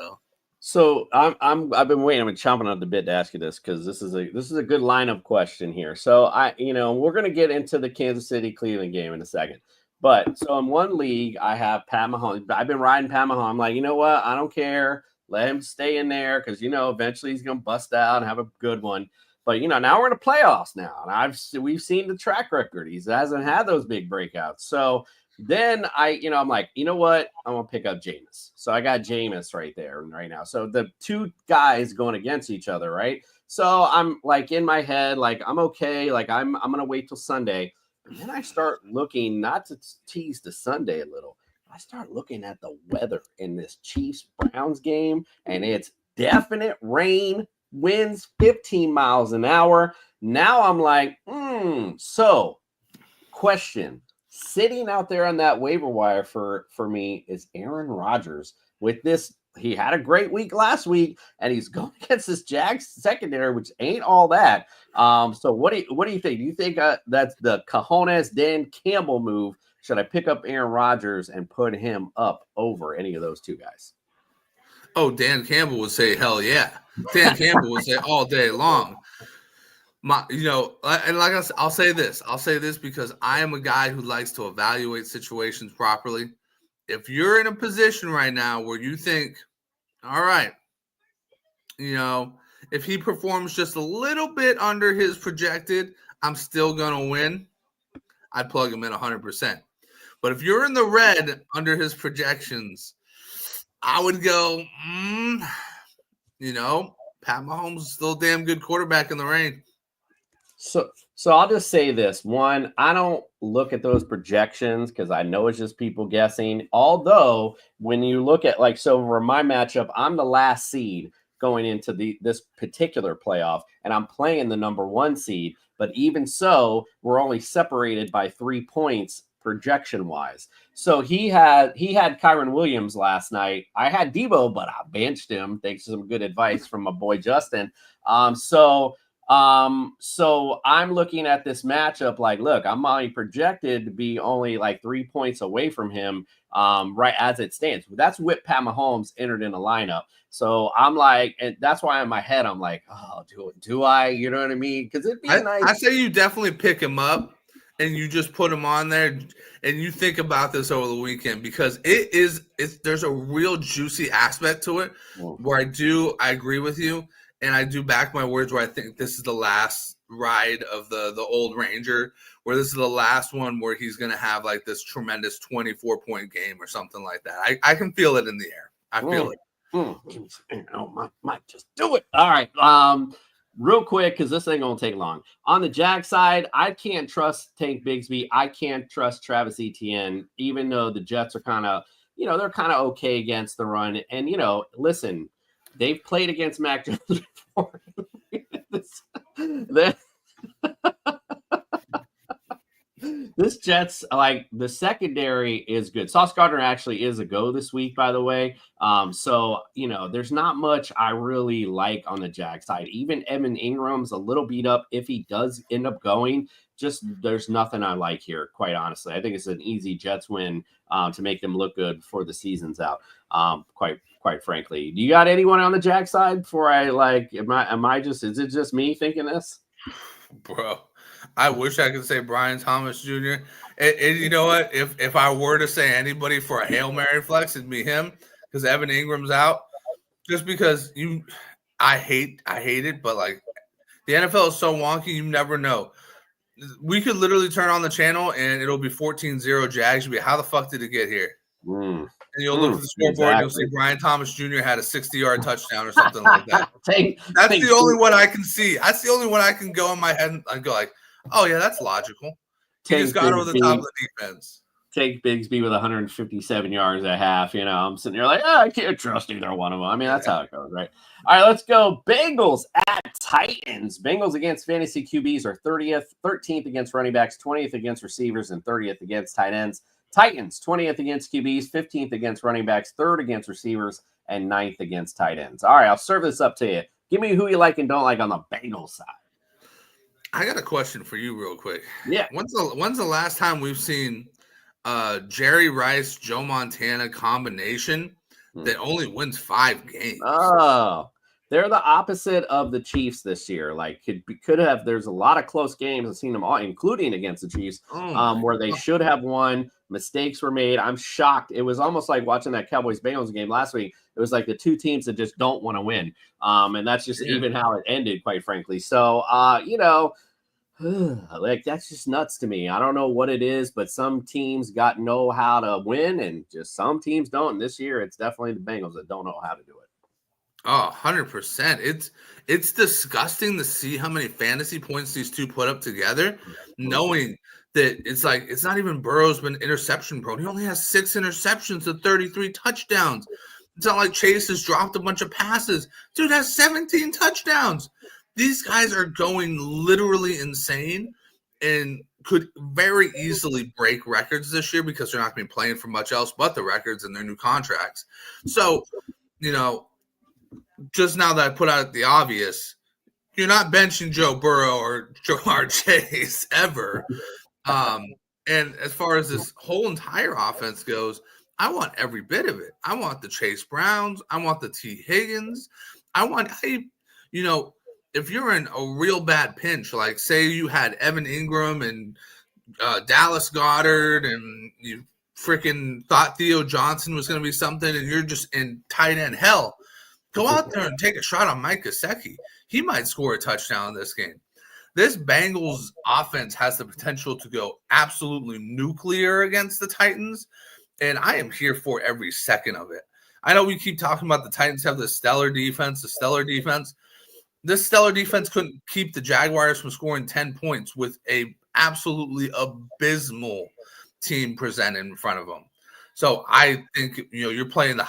So I've been waiting. I'm chomping on the bit to ask you this because this is a good lineup question here. So we're gonna get into the Kansas City Cleveland game in a second. But so in one league, I have Pat Mahomes. I've been riding Pat Mahomes. I'm like, you know what? I don't care. Let him stay in there because, eventually he's going to bust out and have a good one. But, now we're in the playoffs now. And we've seen the track record. He hasn't had those big breakouts. So then I'm like, you know what? I'm going to pick up Jameis. So I got Jameis right there right now. So the 2 guys going against each other, right? So I'm like in my head, like I'm okay. Like I'm going to wait till Sunday. And then I start looking, not to tease the Sunday a little, I start looking at the weather in this Chiefs-Browns game, and it's definite rain winds 15 miles an hour. Now I'm like, so question. Sitting out there on that waiver wire for me is Aaron Rodgers. With this, he had a great week last week, and he's going against this Jags secondary, which ain't all that. So what do you think? Do you think that's the cojones Dan Campbell move? Should I pick up Aaron Rodgers and put him up over any of those two guys? Oh, Dan Campbell would say, hell yeah. Dan Campbell would say all day long. And like I'll say this. I'll say this because I am a guy who likes to evaluate situations properly. If you're in a position right now where you think, all right, if he performs just a little bit under his projected, I'm still going to win, I'd plug him in 100%. But if you're in the red under his projections, I would go, Pat Mahomes is still a damn good quarterback in the rain. So I'll just say this. One, I don't look at those projections because I know it's just people guessing. Although when you look at for my matchup, I'm the last seed going into this particular playoff, and I'm playing the number 1 seed. But even so, we're only separated by 3 points projection wise. So he had Kyron Williams last night. I had Debo, but I benched him thanks to some good advice from my boy Justin. So I'm looking at this matchup like, look, I'm only projected to be only 3 points away from him, right as it stands. That's with Pat Mahomes entered in the lineup. So I'm like, and that's why in my head I'm like, oh, do I? You know what I mean? Because it'd be nice. I say you definitely pick him up and you just put him on there, and you think about this over the weekend because there's a real juicy aspect to it where I agree with you. And I do back my words where I think this is the last ride of the old Ranger, where this is the last one where he's going to have this tremendous 24-point game or something like that. I can feel it in the air. I feel it. Might just do it. All right. Real quick, because this ain't going to take long. On the Jag side, I can't trust Tank Bigsby. I can't trust Travis Etienne, even though the Jets are kind of, they're kind of okay against the run. And, listen, they've played against Mac Jones before. This Jets, the secondary is good. Sauce Gardner actually is a go this week, by the way. So, there's not much I really like on the Jag side. Even Evan Ingram's a little beat up. If he does end up going, there's nothing I like here, quite honestly. I think it's an easy Jets win to make them look good before the season's out. Quite frankly. Do you got anyone on the Jag side before is it just me thinking this? Bro, I wish I could say Brian Thomas Jr. And you know what? If I were to say anybody for a Hail Mary flex, it'd be him because Evan Ingram's out. Just because I hate it, but the NFL is so wonky, you never know. We could literally turn on the channel and it'll be 14-0 Jags. You'll be, how the fuck did it get here? And you'll look at the scoreboard and you'll see Brian Thomas Jr. had a 60-yard touchdown or something like that. That's the only one I can see. That's the only one I can go in my head and go oh, yeah, that's logical. He just got over the top of the defense. Take Bigsby with 157 yards at half. I'm sitting there I can't trust either one of them. I mean, that's how it goes, right? All right, let's go. Bengals at Titans. Bengals against fantasy QBs are 30th, 13th against running backs, 20th against receivers, and 30th against tight ends. Titans, 20th against QBs, 15th against running backs, 3rd against receivers, and 9th against tight ends. All right, I'll serve this up to you. Give me who you like and don't like on the Bengals side. I got a question for you real quick. Yeah. When's the last time we've seen Jerry Rice, Joe Montana combination that only wins 5 games? Oh, they're the opposite of the Chiefs this year. Could have. There's a lot of close games. I've seen them all, including against the Chiefs, where they should have won. Mistakes were made. I'm shocked. It was almost like watching that Cowboys-Bengals game last week. It was like the two teams that just don't want to win. And that's just even how it ended, quite frankly. So, that's just nuts to me. I don't know what it is, but some teams know how to win and just some teams don't. And this year, it's definitely the Bengals that don't know how to do it. Oh, 100%. It's disgusting to see how many fantasy points these two put up together, knowing that it's not even Burrow's been interception prone. He only has 6 interceptions to 33 touchdowns. It's not like Chase has dropped a bunch of passes. Dude has 17 touchdowns. These guys are going literally insane and could very easily break records this year because they're not going to be playing for much else but the records and their new contracts. So, just now that I put out the obvious, you're not benching Joe Burrow or Jamar Chase ever. And as far as this whole entire offense goes, I want every bit of it. I want the Chase Browns. I want the T. Higgins. If you're in a real bad pinch, like say you had Evan Ingram and Dallas Goedert and you freaking thought Theo Johnson was going to be something and you're just in tight end hell, go out there and take a shot on Mike Gesicki. He might score a touchdown in this game. This Bengals offense has the potential to go absolutely nuclear against the Titans, and I am here for every second of it. I know we keep talking about the Titans have this stellar defense. This stellar defense couldn't keep the Jaguars from scoring 10 points with a absolutely abysmal team presented in front of them. So I think you're playing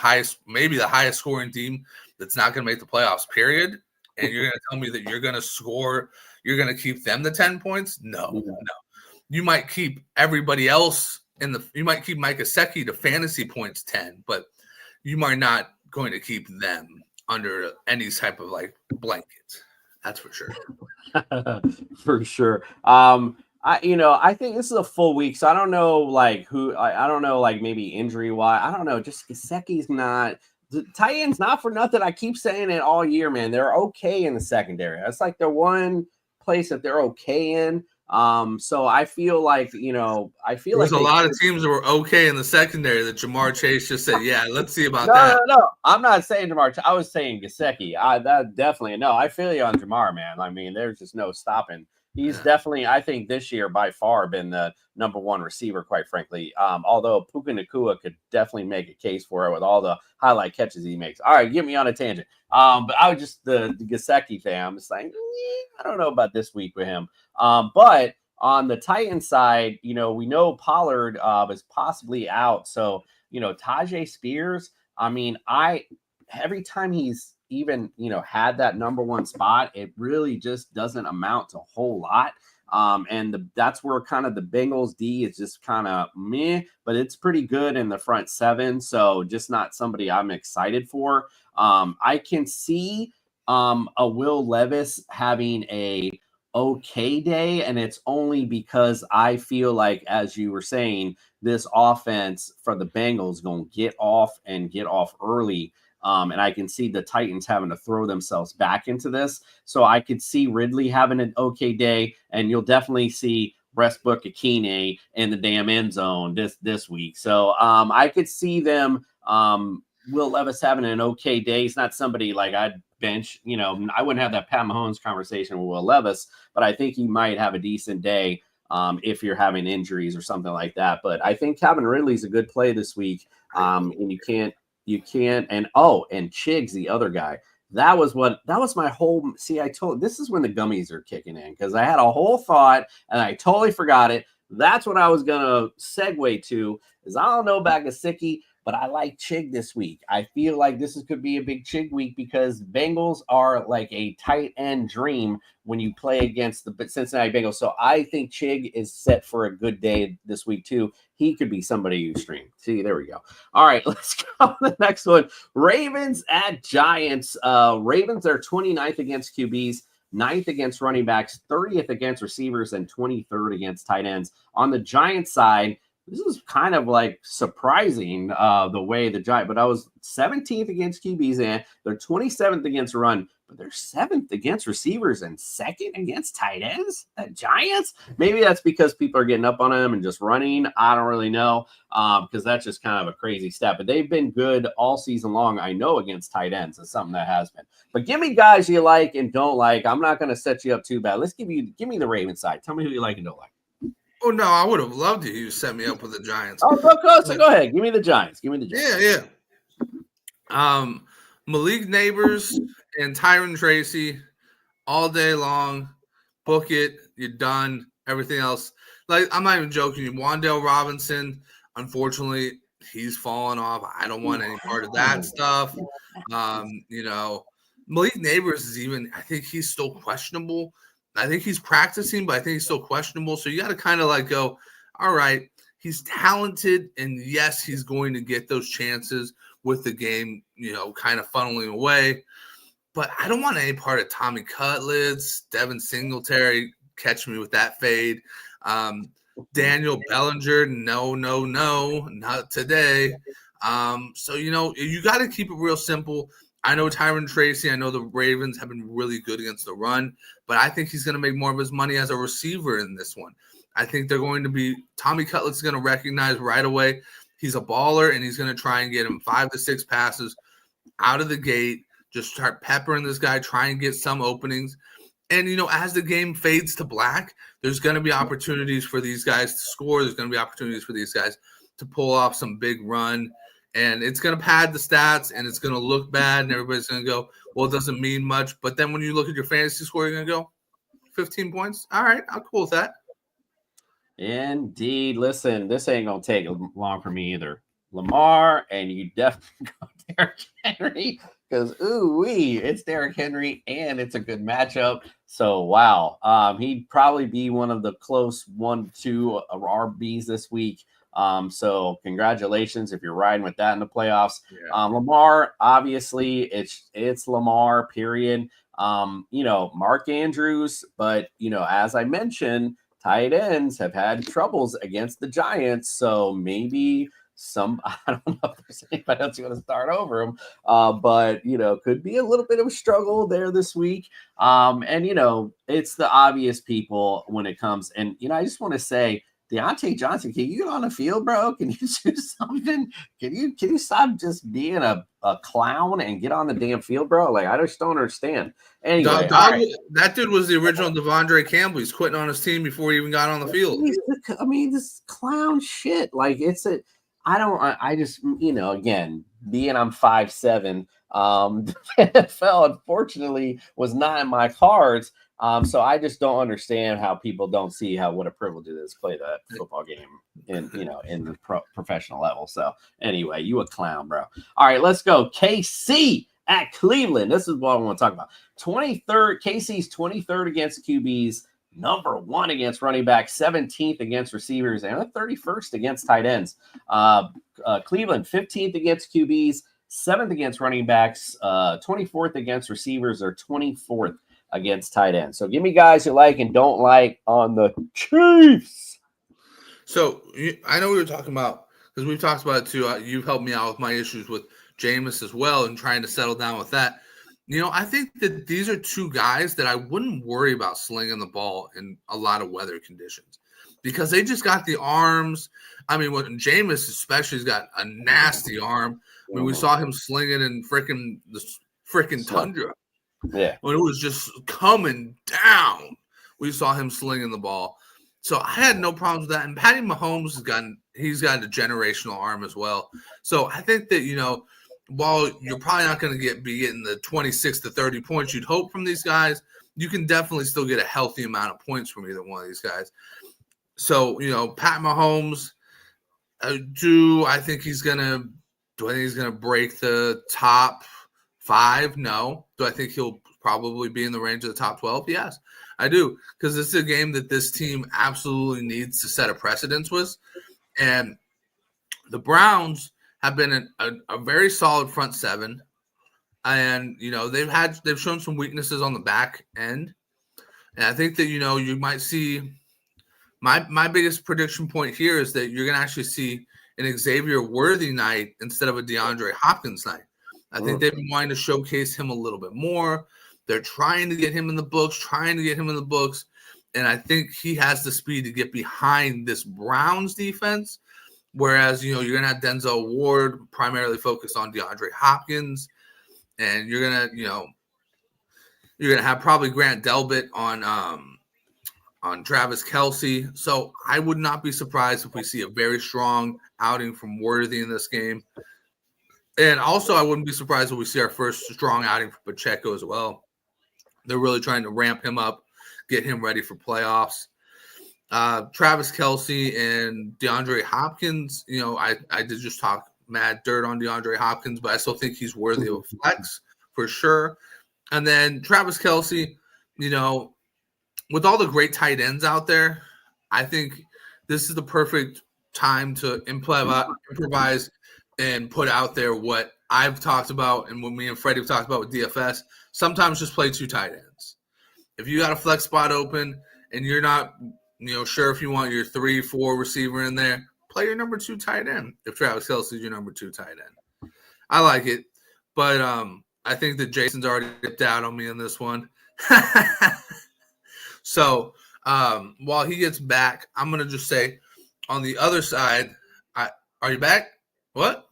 maybe the highest scoring team that's not going to make the playoffs, period. And you're going to tell me that you're going to score, you're going to keep them to 10 points? No. You might keep everybody else you might keep Mike Gesicki to fantasy points 10, but you might not going to keep them under any type of blanket. That's for sure. For sure. I think this is a full week, so I don't know I don't know maybe injury wise. I don't know. Just Gesicki's not. The Titans, not for nothing. I keep saying it all year, man. They're okay in the secondary. That's like the one place that they're okay in. So I feel like there's a lot of teams that were okay in the secondary that Jamar Chase just said, yeah, let's see about that. No. I'm not saying Jamar. I was saying Gesicki. That definitely no. I feel you on Jamar, man. I mean, there's just no stopping. He's definitely, I think, this year by far been the number one receiver, quite frankly. Although Puka Nacua could definitely make a case for it with all the highlight catches he makes. All right, get me on a tangent. But I was just the Gesicki fan. I'm just like, I don't know about this week with him. But on the Titans side, we know Pollard is possibly out. So, Tajay Spears, I mean, every time he's even had that number one spot, it really just doesn't amount to a whole lot. That's where kind of the Bengals D is just kind of meh, but it's pretty good in the front seven. So just not somebody I'm excited for. I can see a Will Levis having a okay day, and it's only because I feel like, as you were saying, this offense for the Bengals going to get off early. And I can see the Titans having to throw themselves back into this. So I could see Ridley having an okay day, and you'll definitely see Westbrook Akine in the damn end zone this week. So I could see them, Will Levis having an okay day. He's not somebody like I'd bench. I wouldn't have that Pat Mahomes conversation with Will Levis, but I think he might have a decent day if you're having injuries or something like that. But I think Calvin Ridley's a good play this week, and you can't, and Chig's the other guy. That was my whole, this is when the gummies are kicking in, because I had a whole thought and I totally forgot it. That's what I was going to segue to, is I don't know about Gesicki, but I like Chig this week. I feel like could be a big Chig week because Bengals are like a tight end dream when you play against the Cincinnati Bengals. So I think Chig is set for a good day this week too. He could be somebody you stream. See, there we go. All right, let's go to the next one. Ravens at Giants. Ravens are 29th against QBs, 9th against running backs, 30th against receivers, and 23rd against tight ends. On the Giants side, this is kind of like surprising the way the Giants, but I was 17th against QBs and they're 27th against run, but they're 7th against receivers and 2nd against tight ends. The Giants, maybe that's because people are getting up on them and just running. I don't really know because that's just kind of a crazy stat, but they've been good all season long. I know against tight ends is something that has been, but give me guys you like and don't like. I'm not going to set you up too bad. Give me the Ravens side. Tell me who you like and don't like. Oh, no, I would have loved you to set me up with the Giants. Oh, go ahead. Give me the Giants. Yeah. Malik Neighbors and Tyron Tracy all day long. Book it. You're done. Everything else. I'm not even joking. Wan'Dale Robinson, unfortunately, he's fallen off. I don't want any part of that stuff. Malik Neighbors is I think he's still questionable. I think he's practicing, but I think he's still questionable. So you got to kind of like go, all right, he's talented, and yes, he's going to get those chances with the game, kind of funneling away. But I don't want any part of Tommy Cutlets, Devin Singletary, catch me with that fade. Daniel Bellinger, no, not today. So, you got to keep it real simple. I know Tyron Tracy. I know the Ravens have been really good against the run, but I think he's going to make more of his money as a receiver in this one. I think Tommy Cutlet's going to recognize right away he's a baller, and he's going to try and get him 5 to 6 passes out of the gate. Just start peppering this guy, try and get some openings. And, as the game fades to black, there's going to be opportunities for these guys to score. There's going to be opportunities for these guys to pull off some big run. And it's going to pad the stats, and it's going to look bad, and everybody's going to go, well, it doesn't mean much. But then when you look at your fantasy score, you're going to go, 15 points? All right, I'm cool with that. Indeed. Listen, this ain't going to take long for me either. Lamar, and you definitely go Derrick Henry, because, it's Derrick Henry, and it's a good matchup. So, wow. He'd probably be one of the close 1-2 of RBs this week. So congratulations if you're riding with that in the playoffs. Yeah. Lamar, obviously it's Lamar, period. Mark Andrews, but as I mentioned, tight ends have had troubles against the Giants. So maybe I don't know if there's anybody else you want to start over him, but could be a little bit of a struggle there this week. It's the obvious people when it comes, and I just want to say, Deontay Johnson, can you get on the field, bro? Can you do something? Can you stop just being a clown and get on the damn field, bro? Like, I just don't understand. Anyway, that dude was the original Devondre Campbell. He's quitting on his team before he even got on the field. This clown shit. Like, again, being I'm 5'7", the NFL unfortunately was not in my cards. So I just don't understand how people don't see what a privilege it is to play that football game in the professional level. So anyway, you a clown, bro. All right, let's go. KC at Cleveland. This is what I want to talk about. 23rd, KC's 23rd against QBs, number 1 against running backs, 17th against receivers, and 31st against tight ends. Cleveland 15th against QBs, 7th against running backs, 24th against receivers, or 24th against tight ends. So give me guys you like and don't like on the Chiefs. So I know we were talking about, because we've talked about it too. You've helped me out with my issues with Jameis as well and trying to settle down with that. I think that these are two guys that I wouldn't worry about slinging the ball in a lot of weather conditions because they just got the arms. I mean, when Jameis especially has got a nasty arm. I mean, we saw him slinging in the freaking tundra. Yeah, when it was just coming down, we saw him slinging the ball. So I had no problems with that. And Patty Mahomes he's got a generational arm as well. So I think that while you're probably not going to be getting the 26 to 30 points you'd hope from these guys, you can definitely still get a healthy amount of points from either one of these guys. So Pat Mahomes, do I think he's gonna break the top 5? No. Do I think he'll probably be in the range of the top 12? Yes, I do. Because this is a game that this team absolutely needs to set a precedence with. And the Browns have been a very solid front seven. And, they've shown some weaknesses on the back end. And I think that, you might see my biggest prediction point here is that you're going to actually see an Xavier Worthy night instead of a DeAndre Hopkins night. I think they've been wanting to showcase him a little bit more. They're trying to get him in the books, And I think he has the speed to get behind this Browns defense. Whereas, you're going to have Denzel Ward primarily focused on DeAndre Hopkins. And you're going to have probably Grant Delbit on Travis Kelce. So I would not be surprised if we see a very strong outing from Worthy in this game. And also, I wouldn't be surprised if we see our first strong outing for Pacheco as well. They're really trying to ramp him up, get him ready for playoffs. Travis Kelce and DeAndre Hopkins. You know, I did just talk mad dirt on DeAndre Hopkins, but I still think he's worthy of a flex for sure. And then Travis Kelce, you know, with all the great tight ends out there, I think this is the perfect time to improvise and put out there what I've talked about and what me and Freddie have talked about with DFS. Sometimes just play 2 tight ends. If you got a flex spot open and you're not, you know, sure if you want your 3-4 receiver in there, play your number 2 tight end. If Travis Kelce is your number 2 tight end, I like it, but I think that Jason's already dipped out on me in this one. So while he gets back, I'm gonna just say on the other side, are you back? What?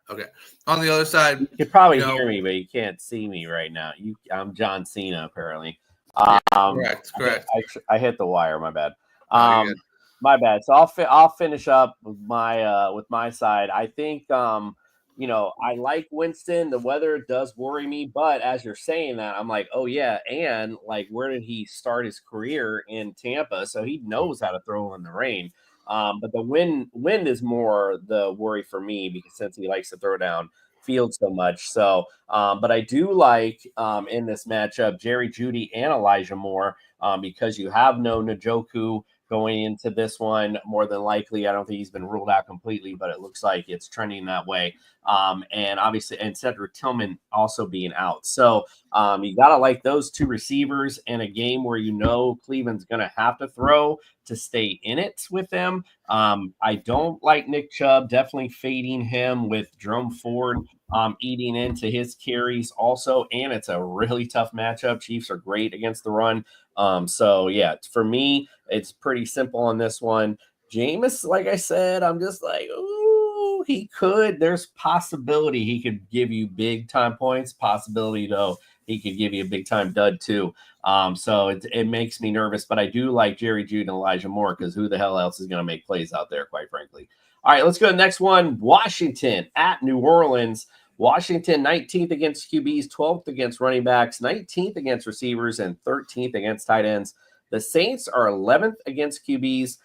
Okay. On the other side, you can probably hear me, but you can't see me right now. I'm John Cena, apparently. Correct. I hit the wire. My bad. Oh, my bad. So I'll finish up with my side. I think you know, I like Winston. The weather does worry me, but as you're saying that, I'm like, oh yeah, and like, where did he start his career in Tampa? So he knows how to throw in the rain. But the wind is more the worry for me because since he likes to throw down field so much. So, but I do like in this matchup Jerry Jeudy and Elijah Moore because you have no Njoku going into this one. More than likely, I don't think he's been ruled out completely, but it looks like it's trending that way. And obviously, and Cedric Tillman also being out. So you got to like those 2 receivers in a game where you know Cleveland's going to have to throw to stay in it with them. I don't like Nick Chubb, definitely fading him with Jerome Ford eating into his carries also. And it's a really tough matchup. Chiefs are great against the run. So yeah, for me, it's pretty simple on this one. Jameis, like I said, I'm just like, ooh, he could. There's possibility he could give you big time points. Possibility though, he could give you a big time dud too. So it makes me nervous, but I do like Jerry Jeudy and Elijah Moore because who the hell else is going to make plays out there, quite frankly. All right, let's go to the next one. Washington at New Orleans. Washington 19th against QBs, 12th against running backs, 19th against receivers, and 13th against tight ends. The Saints are 11th against QBs,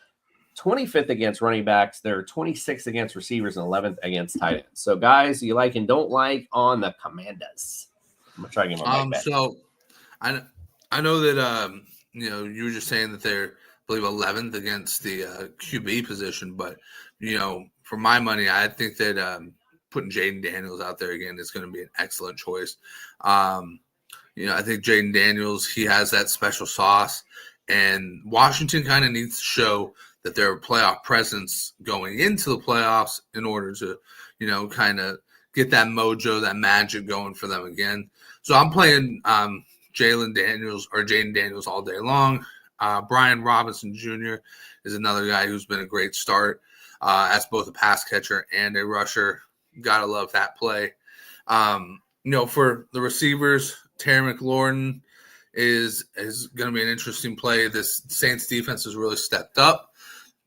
25th against running backs. They're 26th against receivers and 11th against tight ends. So, guys, you like and don't like on the Commanders. I'm going to try to get my mic back. So, I know that, you know, you were just saying that they're, I believe, 11th against the QB position. But, you know, for my money, I think that putting Jaden Daniels out there again is going to be an excellent choice. You know, I think Jaden Daniels, he has that special sauce. And Washington kind of needs to show that they're a playoff presence going into the playoffs in order to, you know, kind of get that mojo, that magic going for them again. So I'm playing Jaden Daniels all day long. Brian Robinson Jr. is another guy who's been a great start as both a pass catcher and a rusher. Gotta love that play. You know, for the receivers, Terry McLaurin is going to be an interesting play. This Saints defense has really stepped up,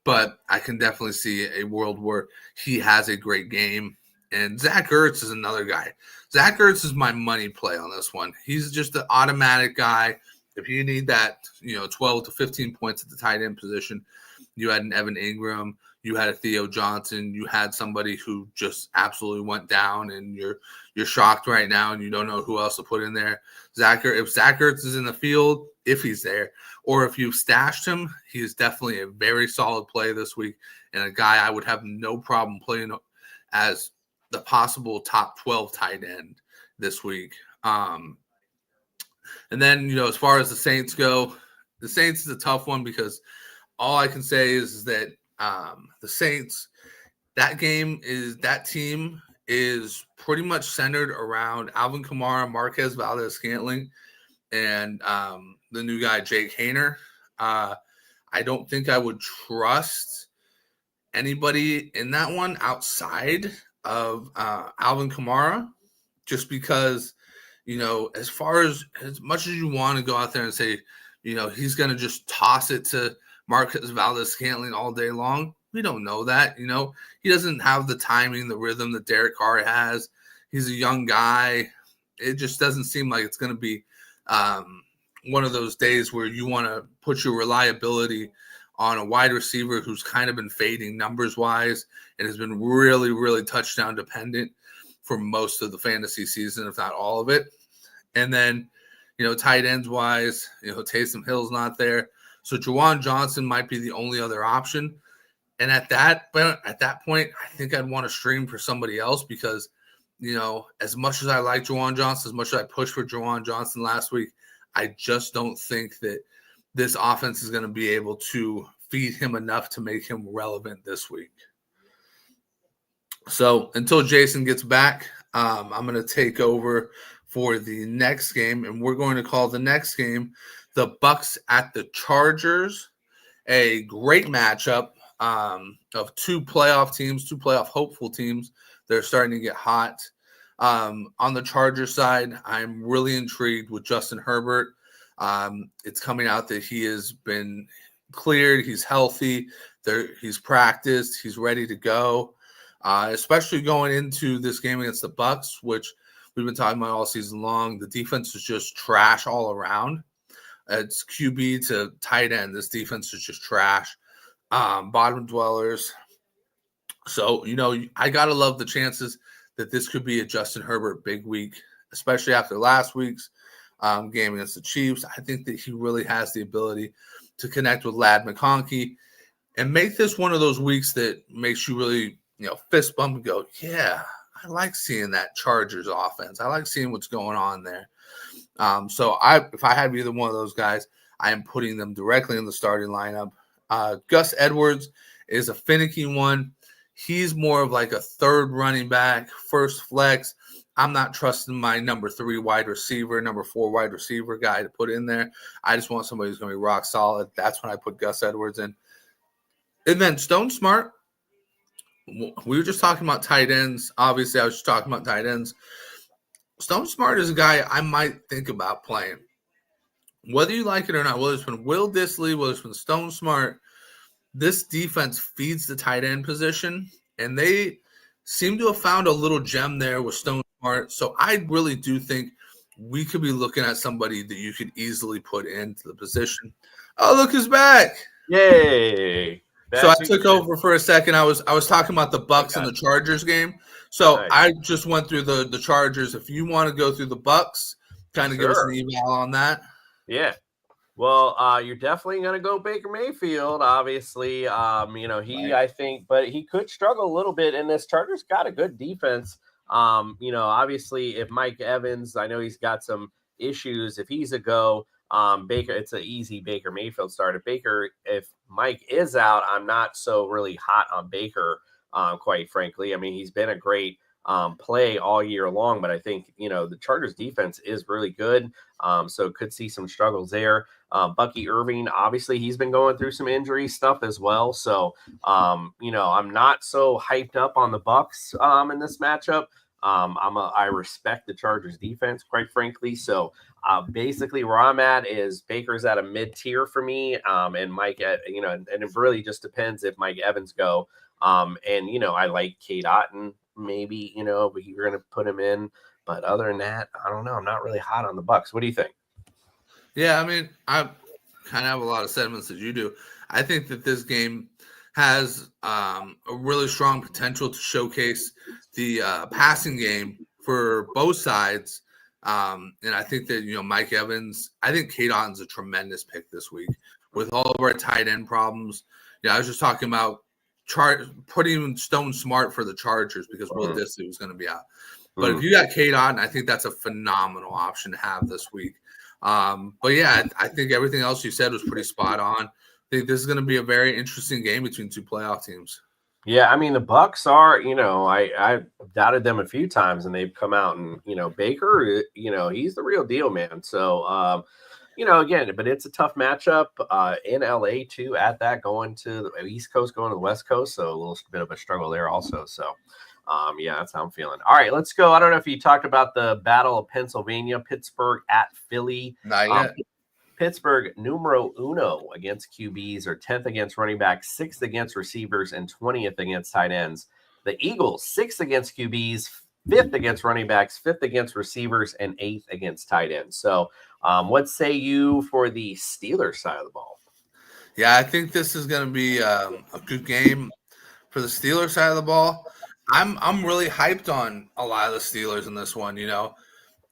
but I can definitely see a world where he has a great game. And Zach Ertz is another guy. Zach Ertz is my money play on this one. He's just an automatic guy. If you need that, you know, 12 to 15 points at the tight end position, you had an Evan Ingram, you had a Theo Johnson, you had somebody who just absolutely went down, and you're shocked right now, and you don't know who else to put in there. If Zach Ertz is in the field, if he's there, or if you've stashed him, he is definitely a very solid play this week, and a guy I would have no problem playing as the possible top 12 tight end this week. And then, you know, as far as the Saints go, the Saints is a tough one because all I can say is that the Saints, that team is pretty much centered around Alvin Kamara, Marquez Valdes-Scantling, and the new guy, Jake Haener. I don't think I would trust anybody in that one outside of Alvin Kamara, just because, you know, as much as you want to go out there and say, you know, he's going to just toss it to Marquez Valdes-Scantling all day long. We don't know that. You know, he doesn't have the timing, the rhythm that Derek Carr has. He's a young guy. It just doesn't seem like it's going to be one of those days where you want to put your reliability on a wide receiver who's kind of been fading numbers-wise and has been really, really touchdown dependent for most of the fantasy season, if not all of it. And then, tight ends-wise, Taysom Hill's not there. So Juwan Johnson might be the only other option. And at that point, I think I'd want to stream for somebody else because, as much as I like Juwan Johnson, as much as I pushed for Juwan Johnson last week, I just don't think that this offense is going to be able to feed him enough to make him relevant this week. So until Jason gets back, I'm going to take over for the next game, and we're going to call the next game the Bucks at the Chargers, a great matchup of two playoff hopeful teams. They're starting to get hot. On the Chargers side, I'm really intrigued with Justin Herbert. It's coming out that he has been cleared. He's healthy. He's practiced. He's ready to go, especially going into this game against the Bucks, which we've been talking about all season long. The defense is just trash all around. It's QB to tight end. This defense is just trash. Bottom dwellers. So, I got to love the chances that this could be a Justin Herbert big week, especially after last week's game against the Chiefs. I think that he really has the ability to connect with Ladd McConkey and make this one of those weeks that makes you really, fist bump and go, yeah, I like seeing that Chargers offense. I like seeing what's going on there. So if I have either one of those guys, I am putting them directly in the starting lineup. Gus Edwards is a finicky one. He's more of like a third running back, first flex. I'm not trusting my number 4 wide receiver guy to put in there. I just want somebody who's going to be rock solid. That's when I put Gus Edwards in. And then Stone Smart. We were just talking about tight ends. Obviously, I was just talking about tight ends. Stone Smart is a guy I might think about playing. Whether you like it or not, whether it's been Will Dissly, whether it's been Stone Smart, this defense feeds the tight end position, and they seem to have found a little gem there with Stone Smart. So I really do think we could be looking at somebody that you could easily put into the position. Oh, look who's back. Yay. So I took over for a second. I was talking about the Bucks and the Chargers game. So nice. I just went through the Chargers. If you want to go through the Bucks, kind of give us an eval on that. Yeah. Well, you're definitely going to go Baker Mayfield, obviously. I think, but he could struggle a little bit in this. Chargers got a good defense. Obviously, if Mike Evans, I know he's got some issues. If he's a go, Baker, it's an easy Baker Mayfield start. If Mike is out, I'm not so really hot on Baker, quite frankly. I mean, he's been a great play all year long, but I think, the Chargers defense is really good. So could see some struggles there. Bucky Irving, obviously he's been going through some injury stuff as well. So, I'm not so hyped up on the Bucks in this matchup. I respect the Chargers defense, quite frankly. So basically where I'm at is Baker's at a mid-tier for me. And Mike, and it really just depends if Mike Evans go. I like Kate Otten, maybe, but you're going to put him in. But other than that, I don't know. I'm not really hot on the Bucks. What do you think? Yeah, I mean, I kind of have a lot of sentiments as you do. I think that this game has a really strong potential to showcase the passing game for both sides. And I think that, Mike Evans, I think Kate Otten's a tremendous pick this week with all of our tight end problems. I was just talking about putting Stone Smart for the Chargers because Will Dissly was going to be out. But if you got Kate Otten, I think that's a phenomenal option to have this week. But yeah, I think everything else you said was pretty spot on. I think this is going to be a very interesting game between two playoff teams. Yeah, I mean, the Bucks are, I doubted them a few times, and they've come out and, Baker, he's the real deal, man. So, again, but it's a tough matchup in LA too, at that, going to the East Coast, going to the West Coast. So a little bit of a struggle there also. So, that's how I'm feeling. All right, let's go. I don't know if you talked about the Battle of Pennsylvania, Pittsburgh at Philly. Not yet. Pittsburgh, numero uno against QBs, or 10th against running backs, 6th against receivers, and 20th against tight ends. The Eagles, 6th against QBs, 5th against running backs, 5th against receivers, and 8th against tight ends. So What say you for the Steelers side of the ball? Yeah, I think this is going to be a good game for the Steelers side of the ball. I'm really hyped on a lot of the Steelers in this one.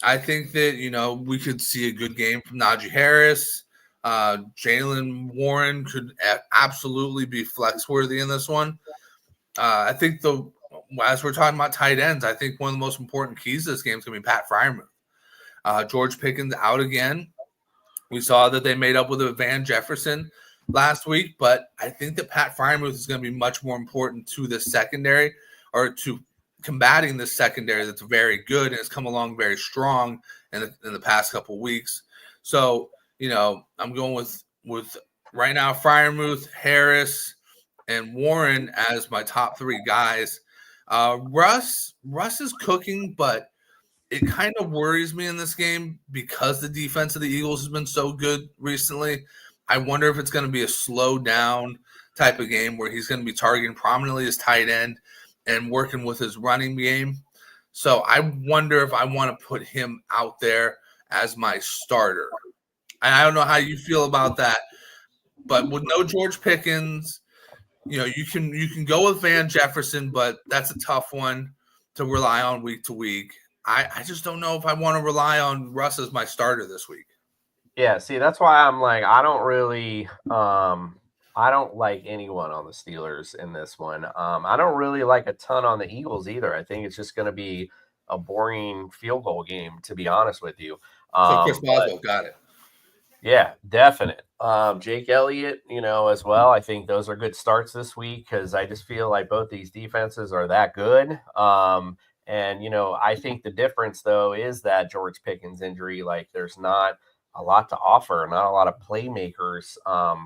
I think that we could see a good game from Najee Harris. Jalen Warren could absolutely be flex worthy in this one. I think as we're talking about tight ends, I think one of the most important keys to this game is going to be Pat Freiermuth. George Pickens out again. We saw that they made up with Van Jefferson last week, but I think that Pat Freiermuth is going to be much more important to the secondary, or to combating the secondary that's very good and has come along very strong in the past couple of weeks. So, I'm going with right now Freiermuth, Harris, and Warren as my top three guys. Russ is cooking, but it kind of worries me in this game because the defense of the Eagles has been so good recently. I wonder if it's going to be a slow down type of game where he's going to be targeting prominently his tight end and working with his running game. So I wonder if I want to put him out there as my starter. And I don't know how you feel about that, but with no George Pickens, you can go with Van Jefferson, but that's a tough one to rely on week to week. I just don't know if I want to rely on Russ as my starter this week. Yeah, see, that's why I'm like, I don't really I don't like anyone on the Steelers in this one. I don't really like a ton on the Eagles either. I think it's just going to be a boring field goal game, to be honest with you. So Chris Boswell got it. Yeah, definite. Jake Elliott, as well. I think those are good starts this week because I just feel like both these defenses are that good. And I think the difference, though, is that George Pickens injury. Like, there's not a lot to offer, not a lot of playmakers,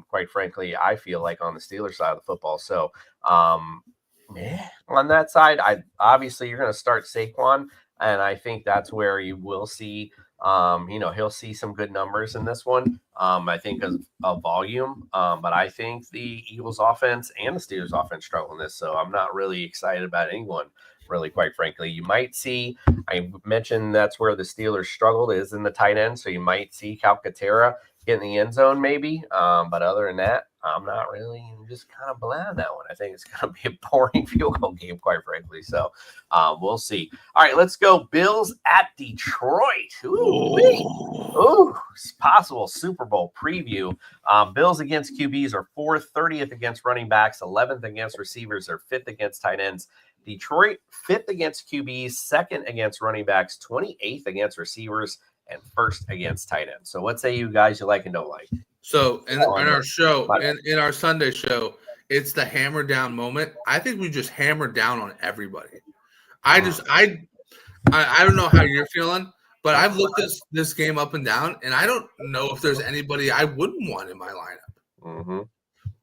quite frankly, I feel like on the Steelers side of the football. So, on that side, obviously you're going to start Saquon, and I think that's where you will see, he'll see some good numbers in this one. I think of volume, but I think the Eagles offense and the Steelers offense struggle in this, so I'm not really excited about anyone. Really, quite frankly, you might see, I mentioned that's where the Steelers struggled is in the tight end. So you might see Calcaterra get in the end zone maybe. But other than that, I'm not really just kind of blah on that one. I think it's going to be a boring field goal game, quite frankly. So we'll see. All right, let's go. Bills at Detroit. Ooh, possible Super Bowl preview. Bills against QBs are 4th, 30th against running backs, 11th against receivers, or 5th against tight ends. Detroit 5th against QBs, 2nd against running backs, 28th against receivers, and 1st against tight ends. So what say you guys you like and don't like? So in our show, in our Sunday show, it's the hammer down moment. I think we just hammered down on everybody. I don't know how you're feeling, but I've looked this game up and down, and I don't know if there's anybody I wouldn't want in my lineup. Mm-hmm.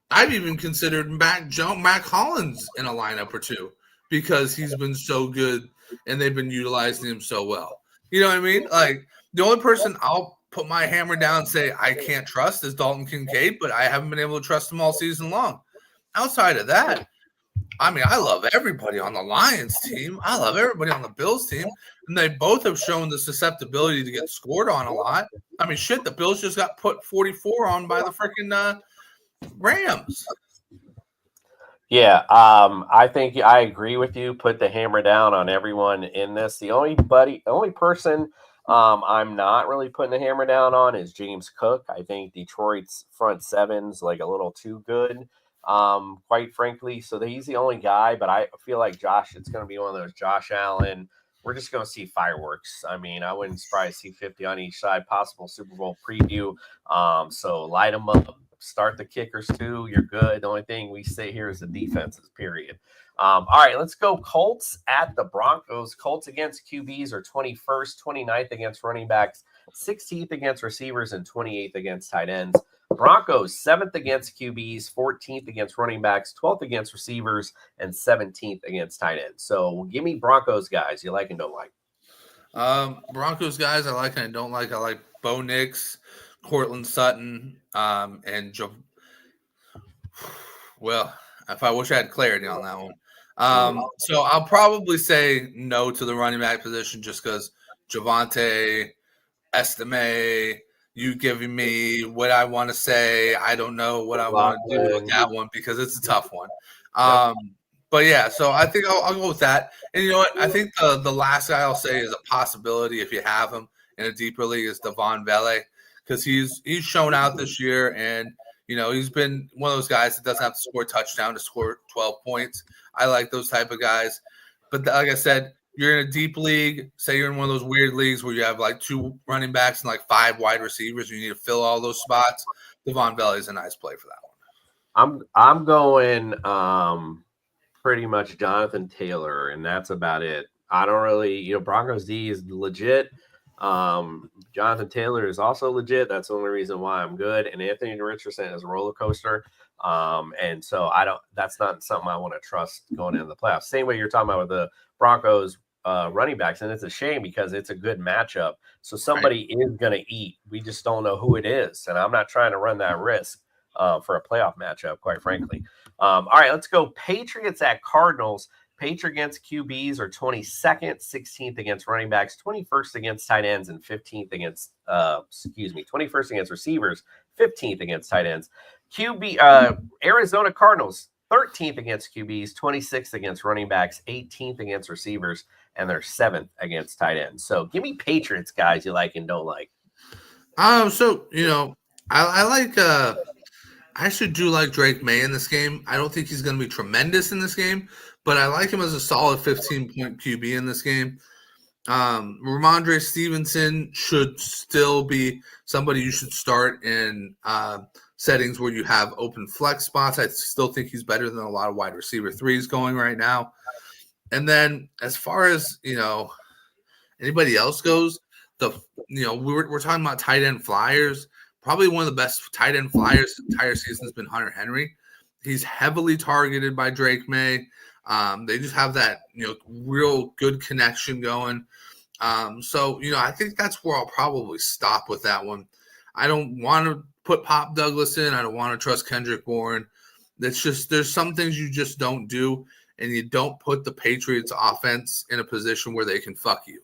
I've even considered Mac Hollins in a lineup or two, because he's been so good and they've been utilizing him so well. You know what I mean? Like, the only person I'll put my hammer down and say I can't trust is Dalton Kincaid, but I haven't been able to trust him all season long. Outside of that, I mean, I love everybody on the Lions team. I love everybody on the Bills team. And they both have shown the susceptibility to get scored on a lot. I mean, shit, the Bills just got put 44 on by the freaking Rams. Yeah, I think I agree with you. Put the hammer down on everyone in this. The only person I'm not really putting the hammer down on is James Cook. I think Detroit's front seven's like a little too good, quite frankly. So he's the only guy, but I feel like it's going to be one of those Josh Allen. We're just going to see fireworks. I mean, I wouldn't surprise see 50 on each side, possible Super Bowl preview. So light them up. Start the kickers too. You're good. The only thing we say here is the defenses, period. All right, let's go. Colts at the Broncos. Colts against QBs are 21st, 29th against running backs, 16th against receivers, and 28th against tight ends. Broncos 7th against QBs, 14th against running backs, 12th against receivers, and 17th against tight ends. So give me Broncos guys you like and don't like. Broncos guys I like and I don't like. I like Bo Nix, Cortland Sutton, and Joe. Well, if I wish I had clarity on that one. So I'll probably say no to the running back position just because Javonte, Estime, you giving me what I want to say. I don't know what I want to do with that one because it's a tough one. But yeah, so I think I'll go with that. And you know what? I think the last guy I'll say is a possibility if you have him in a deeper league is Devon Vele, because he's shown out this year, and he's been one of those guys that doesn't have to score a touchdown to score 12 points. I like those type of guys. But like I said, you're in a deep league. Say you're in one of those weird leagues where you have like 2 running backs and like 5 wide receivers. You need to fill all those spots. Devon Vele is a nice play for that one. I'm going pretty much Jonathan Taylor, and that's about it. I don't really, Broncos D is legit. Jonathan Taylor is also legit. That's the only reason why I'm good. And Anthony Richardson is a roller coaster. And so that's not something I want to trust going into the playoffs. Same way you're talking about with the Broncos running backs. And it's a shame because it's a good matchup. So somebody is going to eat. We just don't know who it is. And I'm not trying to run that risk for a playoff matchup, quite frankly. All right, let's go Patriots at Cardinals. Patriots against QBs are 22nd, 16th against running backs, 21st against tight ends, and 15th against 21st against receivers, 15th against tight ends. Arizona Cardinals, 13th against QBs, 26th against running backs, 18th against receivers, and they're 7th against tight ends. So give me Patriots guys you like and don't like. I like I actually do like Drake May in this game. I don't think he's going to be tremendous in this game, but I like him as a solid 15-point QB in this game. Ramondre Stevenson should still be somebody you should start in settings where you have open flex spots. I still think he's better than a lot of wide receiver threes going right now. And then as far as, anybody else goes, we're talking about tight end flyers. Probably one of the best tight end flyers the entire season has been Hunter Henry. He's heavily targeted by Drake May. They just have that, real good connection going. So I think that's where I'll probably stop with that one. I don't want to put Pop Douglas in. I don't want to trust Kendrick Bourne. That's just, there's some things you just don't do, and you don't put the Patriots offense in a position where they can fuck you.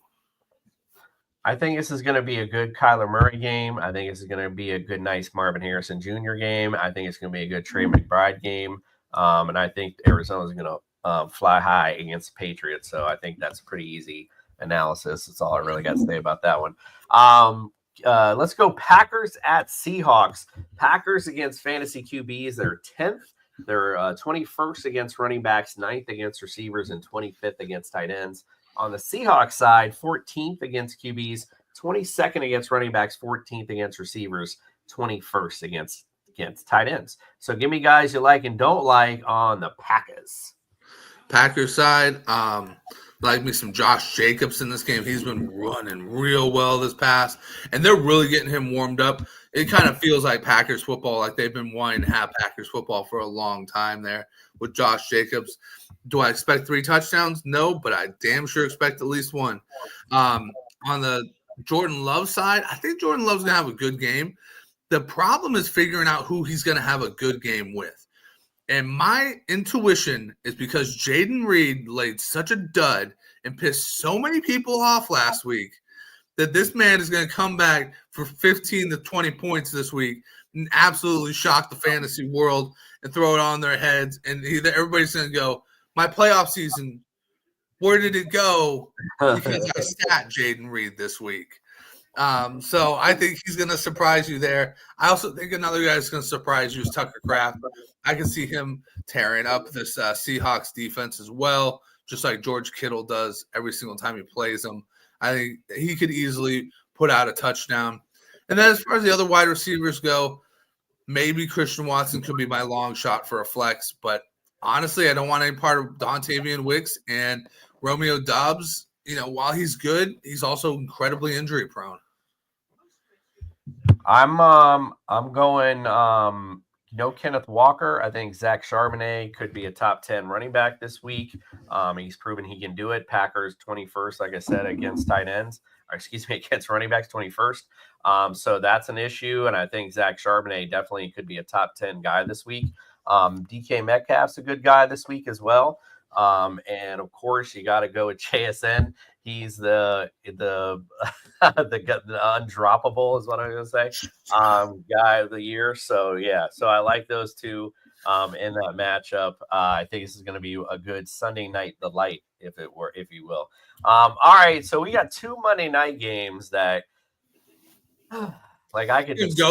I think this is going to be a good Kyler Murray game. I think this is going to be a good, nice Marvin Harrison Jr. game. I think it's going to be a good Trey McBride game. And I think Arizona is going to fly high against the Patriots. So I think that's a pretty easy analysis. That's all I really got to say about that one. Let's go Packers at Seahawks. Packers against fantasy QBs. They're 10th. They're 21st against running backs, 9th against receivers, and 25th against tight ends. On the Seahawks side, 14th against QBs, 22nd against running backs, 14th against receivers, 21st against tight ends. So give me guys you like and don't like on the Packers. Packers side, like me some Josh Jacobs in this game. He's been running real well this past, and they're really getting him warmed up. It kind of feels like Packers football, like they've been wanting to have Packers football for a long time there with Josh Jacobs. Do I expect 3 touchdowns? No, but I damn sure expect at least 1. On the Jordan Love side, I think Jordan Love's going to have a good game. The problem is figuring out who he's going to have a good game with. And my intuition is because Jaden Reed laid such a dud and pissed so many people off last week that this man is going to come back for 15 to 20 points this week and absolutely shock the fantasy world and throw it on their heads. And everybody's going to go, my playoff season, where did it go? Because I sat Jaden Reed this week. So I think he's going to surprise you there. I also think another guy that's going to surprise you is Tucker Kraft. I can see him tearing up this Seahawks defense as well, just like George Kittle does every single time he plays them. I think he could easily put out a touchdown. And then as far as the other wide receivers go, maybe Christian Watson could be my long shot for a flex, but honestly, I don't want any part of Dontavian Wicks and Romeo Doubs. While he's good, he's also incredibly injury prone. I'm going Kenneth Walker. I think Zach Charbonnet could be a top 10 running back this week. He's proven he can do it. Packers 21st, like I said, against tight ends. Against running backs 21st. So that's an issue, and I think Zach Charbonnet definitely could be a top 10 guy this week. DK Metcalf's a good guy this week as well. And of course, you got to go with JSN. He's the the undroppable is what I'm gonna say. Guy of the year. So yeah, so I like those two in that matchup. I think this is gonna be a good Sunday night delight, if you will. All right, so we got 2 Monday night games that like I could just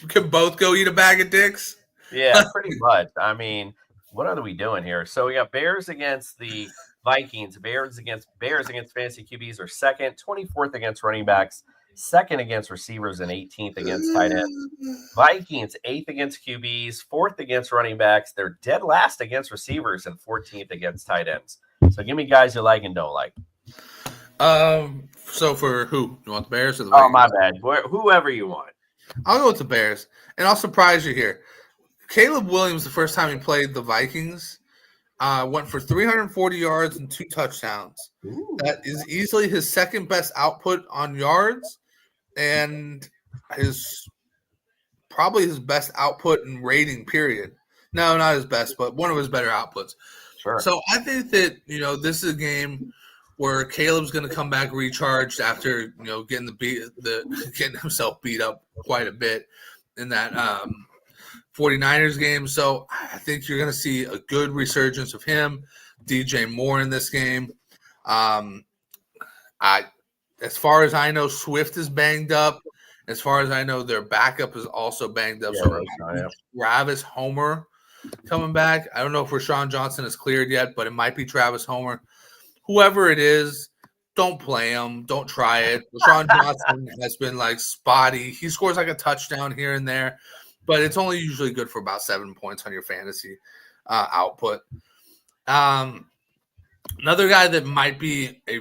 can both go eat a bag of dicks. Yeah, pretty much. I mean, what are we doing here? So we got Bears against the Vikings. Bears against fantasy QBs are second, 24th against running backs, second against receivers, and 18th against tight ends. Vikings 8th against QBs, 4th against running backs. They're dead last against receivers and 14th against tight ends. So give me guys you like and don't like. So for who? You want the Bears or the Vikings? Oh, my bad. Whoever you want. I'll go with the Bears, and I'll surprise you here. Caleb Williams, the first time he played the Vikings, went for 340 yards and 2 touchdowns. Ooh. That is easily his second best output on yards, and probably his best output in rating, period. No, not his best, but one of his better outputs. Sure. So I think that, this is a game where Caleb's going to come back recharged after, getting getting himself beat up quite a bit in that 49ers game. So I think you're going to see a good resurgence of him, DJ Moore in this game. As far as I know, Swift is banged up. As far as I know, their backup is also banged up. Yeah, Travis Homer coming back. I don't know if Rashawn Johnson is cleared yet, but it might be Travis Homer. Whoever it is, don't play him. Don't try it. Rashawn Johnson has been spotty. He scores a touchdown here and there, but it's only usually good for about 7 points on your fantasy output. Another guy that might be a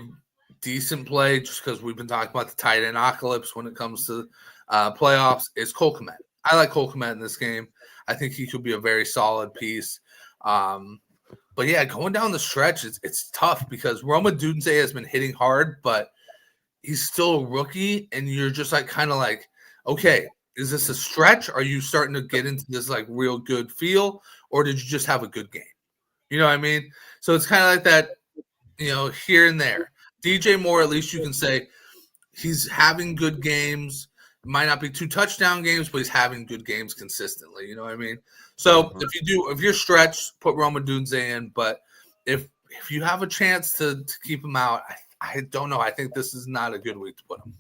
decent play, just because we've been talking about the tight end apocalypse when it comes to playoffs, is Cole Kmet. I like Cole Kmet in this game. I think he could be a very solid piece. But yeah, going down the stretch, it's tough because Roma Odunze has been hitting hard, but he's still a rookie, and you're just okay, is this a stretch? Are you starting to get into this real good feel, or did you just have a good game? You know what I mean? So it's kind of like that, here and there. DJ Moore, at least you can say he's having good games. Might not be 2 touchdown games, but he's having good games consistently. You know what I mean? So if you're stretched, put Roma Odunze in. But if you have a chance to keep him out, I don't know. I think this is not a good week to put him.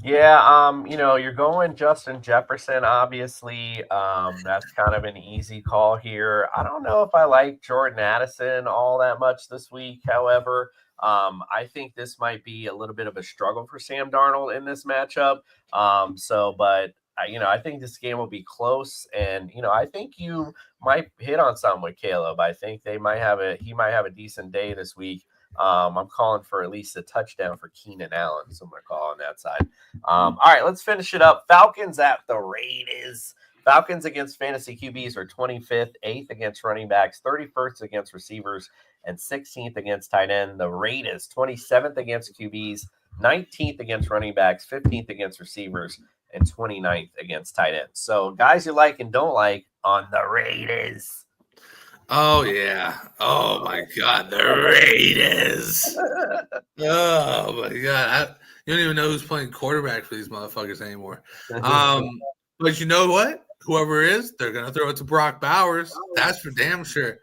Yeah, you're going Justin Jefferson, obviously. That's kind of an easy call here. I don't know if I like Jordan Addison all that much this week, however. I think this might be a little bit of a struggle for Sam Darnold in this matchup. But I think this game will be close, and I think you might hit on something with Caleb. I think he might have a decent day this week. I'm calling for at least a touchdown for Keenan Allen, so I'm going to call on that side. All right, let's finish it up. Falcons at the Raiders. Falcons against fantasy QBs are 25th, 8th against running backs, 31st against receivers, and 16th against tight end. The Raiders, 27th against QBs, 19th against running backs, 15th against receivers, and 29th against tight ends. So guys you like and don't like on the Raiders. Oh, yeah. Oh, my God. The Raiders. Oh, my God. You don't even know who's playing quarterback for these motherfuckers anymore. But you know what? Whoever it is, they're going to throw it to Brock Bowers. That's for damn sure.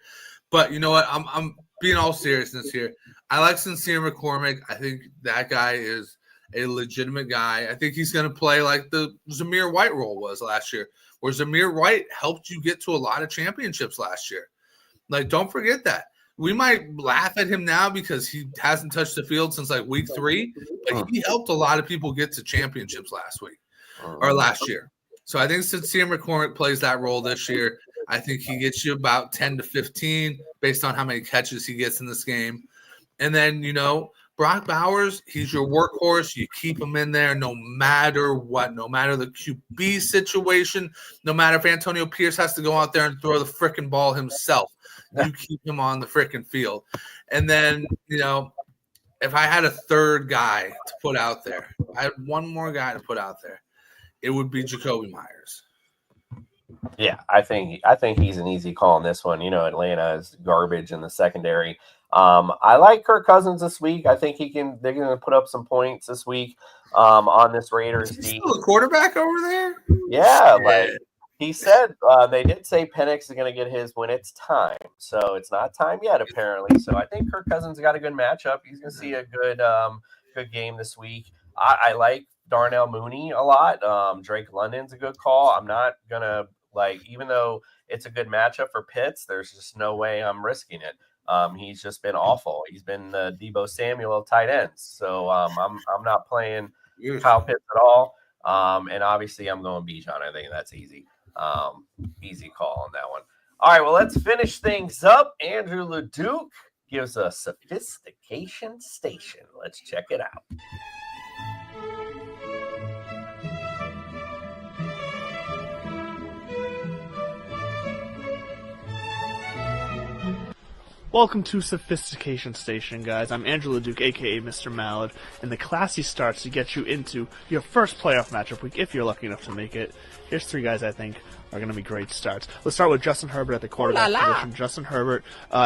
But you know what? I'm being all seriousness here. I like Sincere McCormick. I think that guy is a legitimate guy. I think he's going to play like the Zamir White role was last year, where Zamir White helped you get to a lot of championships last year. Don't forget that. We might laugh at him now because he hasn't touched the field since week 3, but he helped a lot of people get to championships last year. So I think Sincere McCormick plays that role this year. I think he gets you about 10 to 15 based on how many catches he gets in this game. And then, Brock Bowers, he's your workhorse. You keep him in there no matter what, no matter the QB situation, no matter if Antonio Pierce has to go out there and throw the freaking ball himself. You keep him on the freaking field. And then, if I had a third guy to put out there, I had one more guy to put out there, it would be Jacoby Myers. Yeah, I think he's an easy call on this one. You know, Atlanta is garbage in the secondary. I like Kirk Cousins this week. I think they're going to put up some points this week on this Raiders Is he D. still a quarterback over there? Yeah, like he said, they did say Penix is going to get his when it's time. So it's not time yet, apparently. So I think Kirk Cousins got a good matchup. He's going to see a good game this week. I like Darnell Mooney a lot. Drake London's a good call. I'm not going to, even though it's a good matchup for Pitts, there's just no way I'm risking it. He's just been awful. He's been the Debo Samuel of tight ends. So I'm not playing Kyle Pitts at all. And obviously I'm going Bijan. I think that's easy. Easy call on that one. All right, well, let's finish things up. Andrew LeDuc gives a sophistication station. Let's check it out. Welcome to Sophistication Station, guys. I'm Andrew LeDuc, a.k.a. Mr. Mallard, and the classy starts to get you into your first playoff matchup week, if you're lucky enough to make it. Here's three guys I think are going to be great starts. Let's start with Justin Herbert at the quarterback position. Justin Herbert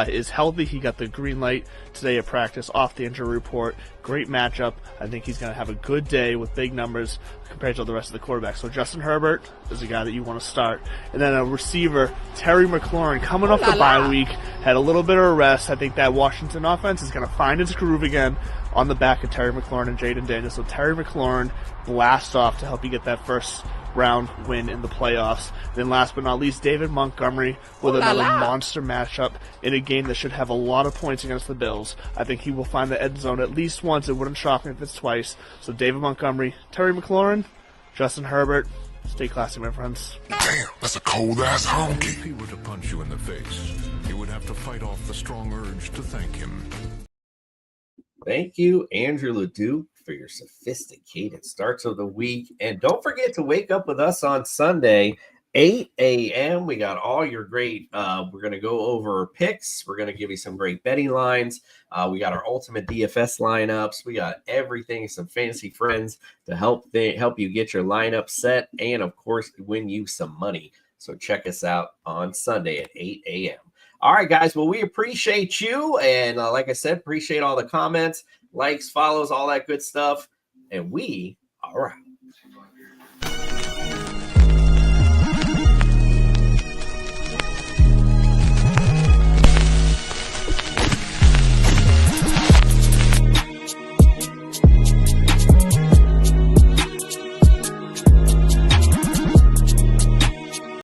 is healthy. He got the green light today at practice off the injury report. Great matchup. I think he's going to have a good day with big numbers compared to the rest of the quarterbacks. So Justin Herbert is a guy that you want to start. And then a receiver, Terry McLaurin, coming off the bye week, had a little bit of a rest. I think that Washington offense is going to find its groove again on the back of Terry McLaurin and Jaden Daniels. So Terry McLaurin blast off to help you get that first round win in the playoffs. Then last but not least, David Montgomery with another monster matchup in a game that should have a lot of points against the Bills. I think he will find the end zone at least once. It wouldn't shock me if it's twice. So David Montgomery, Terry McLaurin, Justin Herbert. Stay classy, my friends. Damn, that's a cold-ass honky. If he were to punch you in the face, you would have to fight off the strong urge to thank him. Thank you, Andrew LeDuc, for your sophisticated starts of the week. And don't forget to wake up with us on Sunday, 8 a.m. We got all your great, we're going to go over picks. We're going to give you some great betting lines. We got our ultimate DFS lineups. We got everything, some fantasy friends to help you get your lineup set and, of course, win you some money. So check us out on Sunday at 8 a.m. All right, guys. Well, we appreciate you. And like I said, appreciate all the comments, likes, follows, all that good stuff. And we are out.